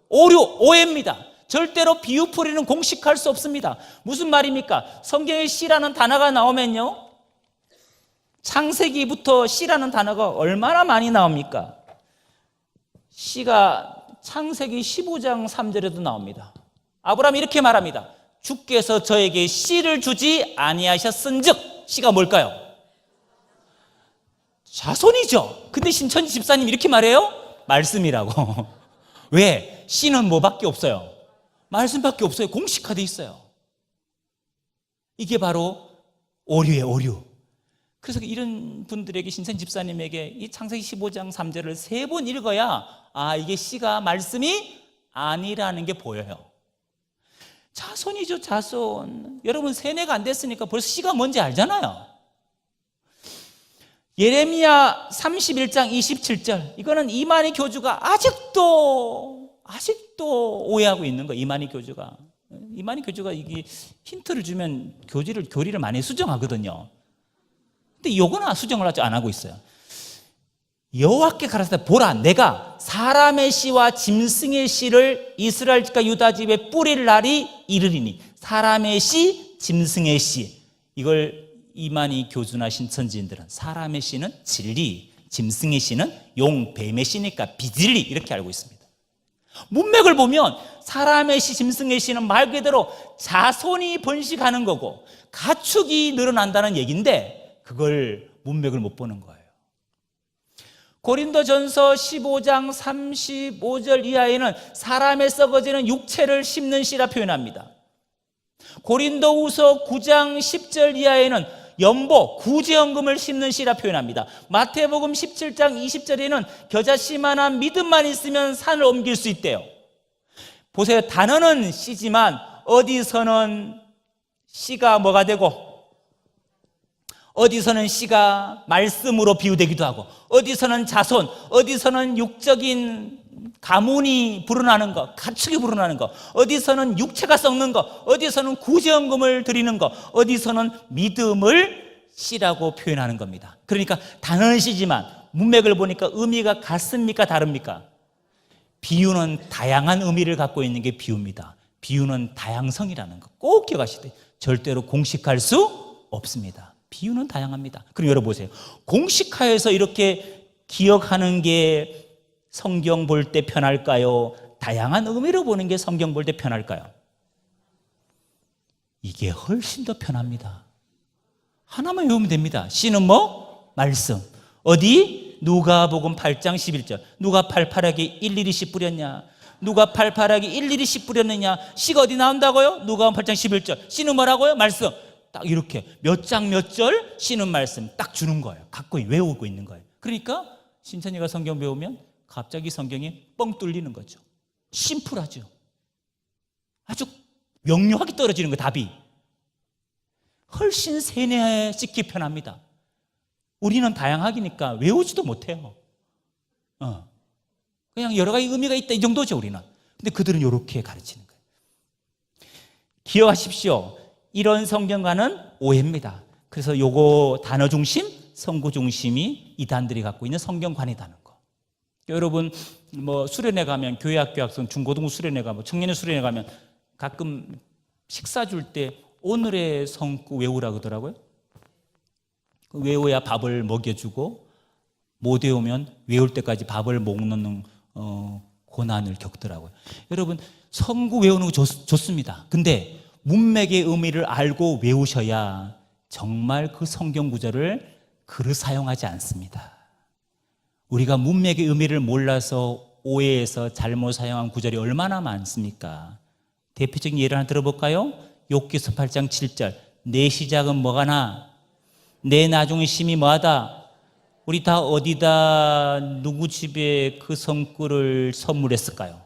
Speaker 2: 오류, 오해입니다. 절대로 비유풀이는 공식할 수 없습니다. 무슨 말입니까? 성경에 씨라는 단어가 나오면요, 창세기부터 씨라는 단어가 얼마나 많이 나옵니까? 씨가 창세기 15장 3절에도 나옵니다. 아브라함이 이렇게 말합니다. 주께서 저에게 씨를 주지 아니하셨은즉. 씨가 뭘까요? 자손이죠. 근데 신천지 집사님 이렇게 말해요? 말씀이라고. 왜? 씨는 뭐밖에 없어요? 말씀밖에 없어요. 공식화되어 있어요. 이게 바로 오류예요, 오류. 그래서 이런 분들에게, 신천지 집사님에게 이 창세기 15장 3절을 3번 읽어야 이게 씨가 말씀이 아니라는 게 보여요. 자손이죠, 자손. 여러분 세뇌가 안 됐으니까 벌써 씨가 뭔지 알잖아요. 예레미야 31장 27절, 이거는 이만희 교주가 아직도 오해하고 있는 거예요. 이만희 교주가 이게 힌트를 주면 교리를 많이 수정하거든요. 근데 요거는 수정을 안 하고 있어요. 여호와께 가라사대 보라, 내가 사람의 씨와 짐승의 씨를 이스라엘 집과 유다 집에 뿌릴 날이 이르리니. 사람의 씨, 짐승의 씨. 이걸 이만희 교주나 신천지인들은 사람의 씨는 진리, 짐승의 씨는 용, 뱀의 씨니까 비진리, 이렇게 알고 있습니다. 문맥을 보면 사람의 씨, 짐승의 씨는 말 그대로 자손이 번식하는 거고 가축이 늘어난다는 얘기인데 그걸 문맥을 못 보는 거예요. 고린도전서 15장 35절 이하에는 사람의 썩어지는 육체를 심는 씨라 표현합니다. 고린도후서 9장 10절 이하에는 연보, 구제연금을 심는 씨라 표현합니다. 마태복음 17장 20절에는 겨자씨만한 믿음만 있으면 산을 옮길 수 있대요. 보세요. 단어는 씨지만 어디서는 씨가 뭐가 되고, 어디서는 씨가 말씀으로 비유되기도 하고, 어디서는 자손, 어디서는 육적인 가문이 불어나는 것, 가축이 불어나는 것, 어디서는 육체가 썩는 것, 어디서는 구제연금을 드리는 것, 어디서는 믿음을 씨라고 표현하는 겁니다. 그러니까 단어는 씨지만 문맥을 보니까 의미가 같습니까? 다릅니까? 비유는 다양한 의미를 갖고 있는 게 비유입니다. 비유는 다양성이라는 거 꼭 기억하셔야 돼요. 절대로 공식할 수 없습니다. 비유는 다양합니다. 그럼 여러분 보세요. 공식화해서 이렇게 기억하는 게 성경 볼 때 편할까요? 다양한 의미로 보는 게 성경 볼 때 편할까요? 이게 훨씬 더 편합니다. 하나만 외우면 됩니다. 씨는 뭐? 말씀. 어디? 누가복음 8장 11절. 누가 팔팔하게 일일이 씨 뿌렸냐? 누가 팔팔하게 일일이 씨 뿌렸느냐? 씨가 어디 나온다고요? 누가복음 8장 11절. 씨는 뭐라고요? 말씀. 딱 이렇게 몇 장 몇 절 씨는 말씀 딱 주는 거예요. 갖고 외우고 있는 거예요. 그러니까 신천지가 성경 배우면 갑자기 성경이 뻥 뚫리는 거죠. 심플하죠. 아주 명료하게 떨어지는 거, 답이. 훨씬 세뇌시키 편합니다. 우리는 다양하기니까 외우지도 못해요. 그냥 여러 가지 의미가 있다, 이 정도죠, 우리는. 근데 그들은 이렇게 가르치는 거예요. 기억하십시오. 이런 성경과는 오해입니다. 그래서 요거 단어 중심, 성구 중심이 이단들이 갖고 있는 성경관이라는 거. 여러분 뭐 수련회 가면, 교회학교 학생 중고등부 수련회 가면, 청년회 수련회 가면 가끔 식사 줄 때 오늘의 성구 외우라 그러더라고요. 외워야 밥을 먹여주고 못 외우면 외울 때까지 밥을 먹는 고난을 겪더라고요. 여러분 성구 외우는 거 좋습니다. 근데 문맥의 의미를 알고 외우셔야 정말 그 성경 구절을 그릇 사용하지 않습니다. 우리가 문맥의 의미를 몰라서 오해해서 잘못 사용한 구절이 얼마나 많습니까? 대표적인 예를 하나 들어볼까요? 욥기서 8장 7절. 내 시작은 뭐가나? 내 나중의 심이 뭐하다? 우리 다 어디다 누구 집에 그 성구를 선물했을까요?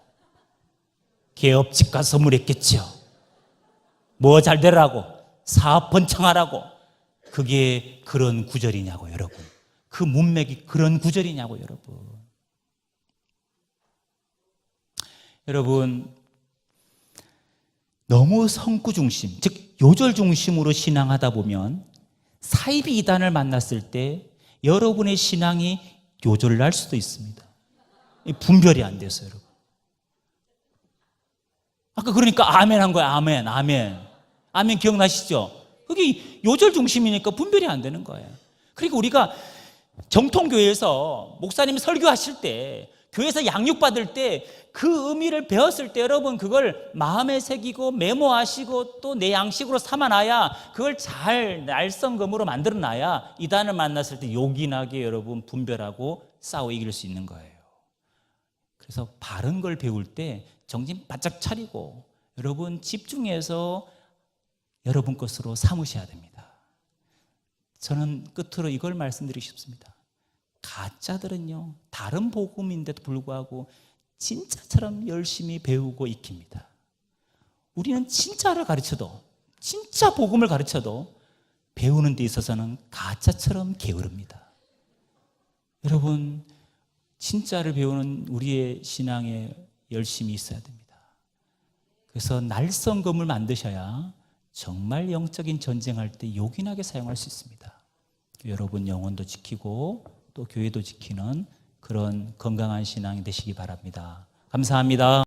Speaker 2: 개업집 가서 선물했겠죠. 뭐 잘 되라고, 사업 번창하라고. 그게 그런 구절이냐고, 여러분. 그 문맥이 그런 구절이냐고, 여러분. 여러분, 너무 성구 중심, 즉 요절 중심으로 신앙하다 보면 사이비 이단을 만났을 때 여러분의 신앙이 요절날 수도 있습니다. 분별이 안 돼서, 여러분. 아까 그러니까 아멘 한 거야. 아멘, 아멘. 아멘 기억나시죠? 그게 요절 중심이니까 분별이 안 되는 거예요. 그러니까 우리가 정통교회에서 목사님이 설교하실 때 교회에서 양육받을 때 그 의미를 배웠을 때 여러분 그걸 마음에 새기고 메모하시고 또 내 양식으로 삼아놔야 그걸 잘 날성금으로 만들어놔야 이단을 만났을 때 요긴하게 여러분 분별하고 싸워 이길 수 있는 거예요. 그래서 바른 걸 배울 때 정신 바짝 차리고 여러분 집중해서 여러분 것으로 삼으셔야 됩니다. 저는 끝으로 이걸 말씀드리고 싶습니다. 가짜들은요, 다른 복음인데도 불구하고 진짜처럼 열심히 배우고 익힙니다. 우리는 진짜를 가르쳐도, 진짜 복음을 가르쳐도 배우는 데 있어서는 가짜처럼 게으릅니다. 여러분, 진짜를 배우는 우리의 신앙에 열심히 있어야 됩니다. 그래서 날성금을 만드셔야 정말 영적인 전쟁할 때 요긴하게 사용할 수 있습니다. 여러분 영혼도 지키고 또 교회도 지키는 그런 건강한 신앙이 되시기 바랍니다. 감사합니다.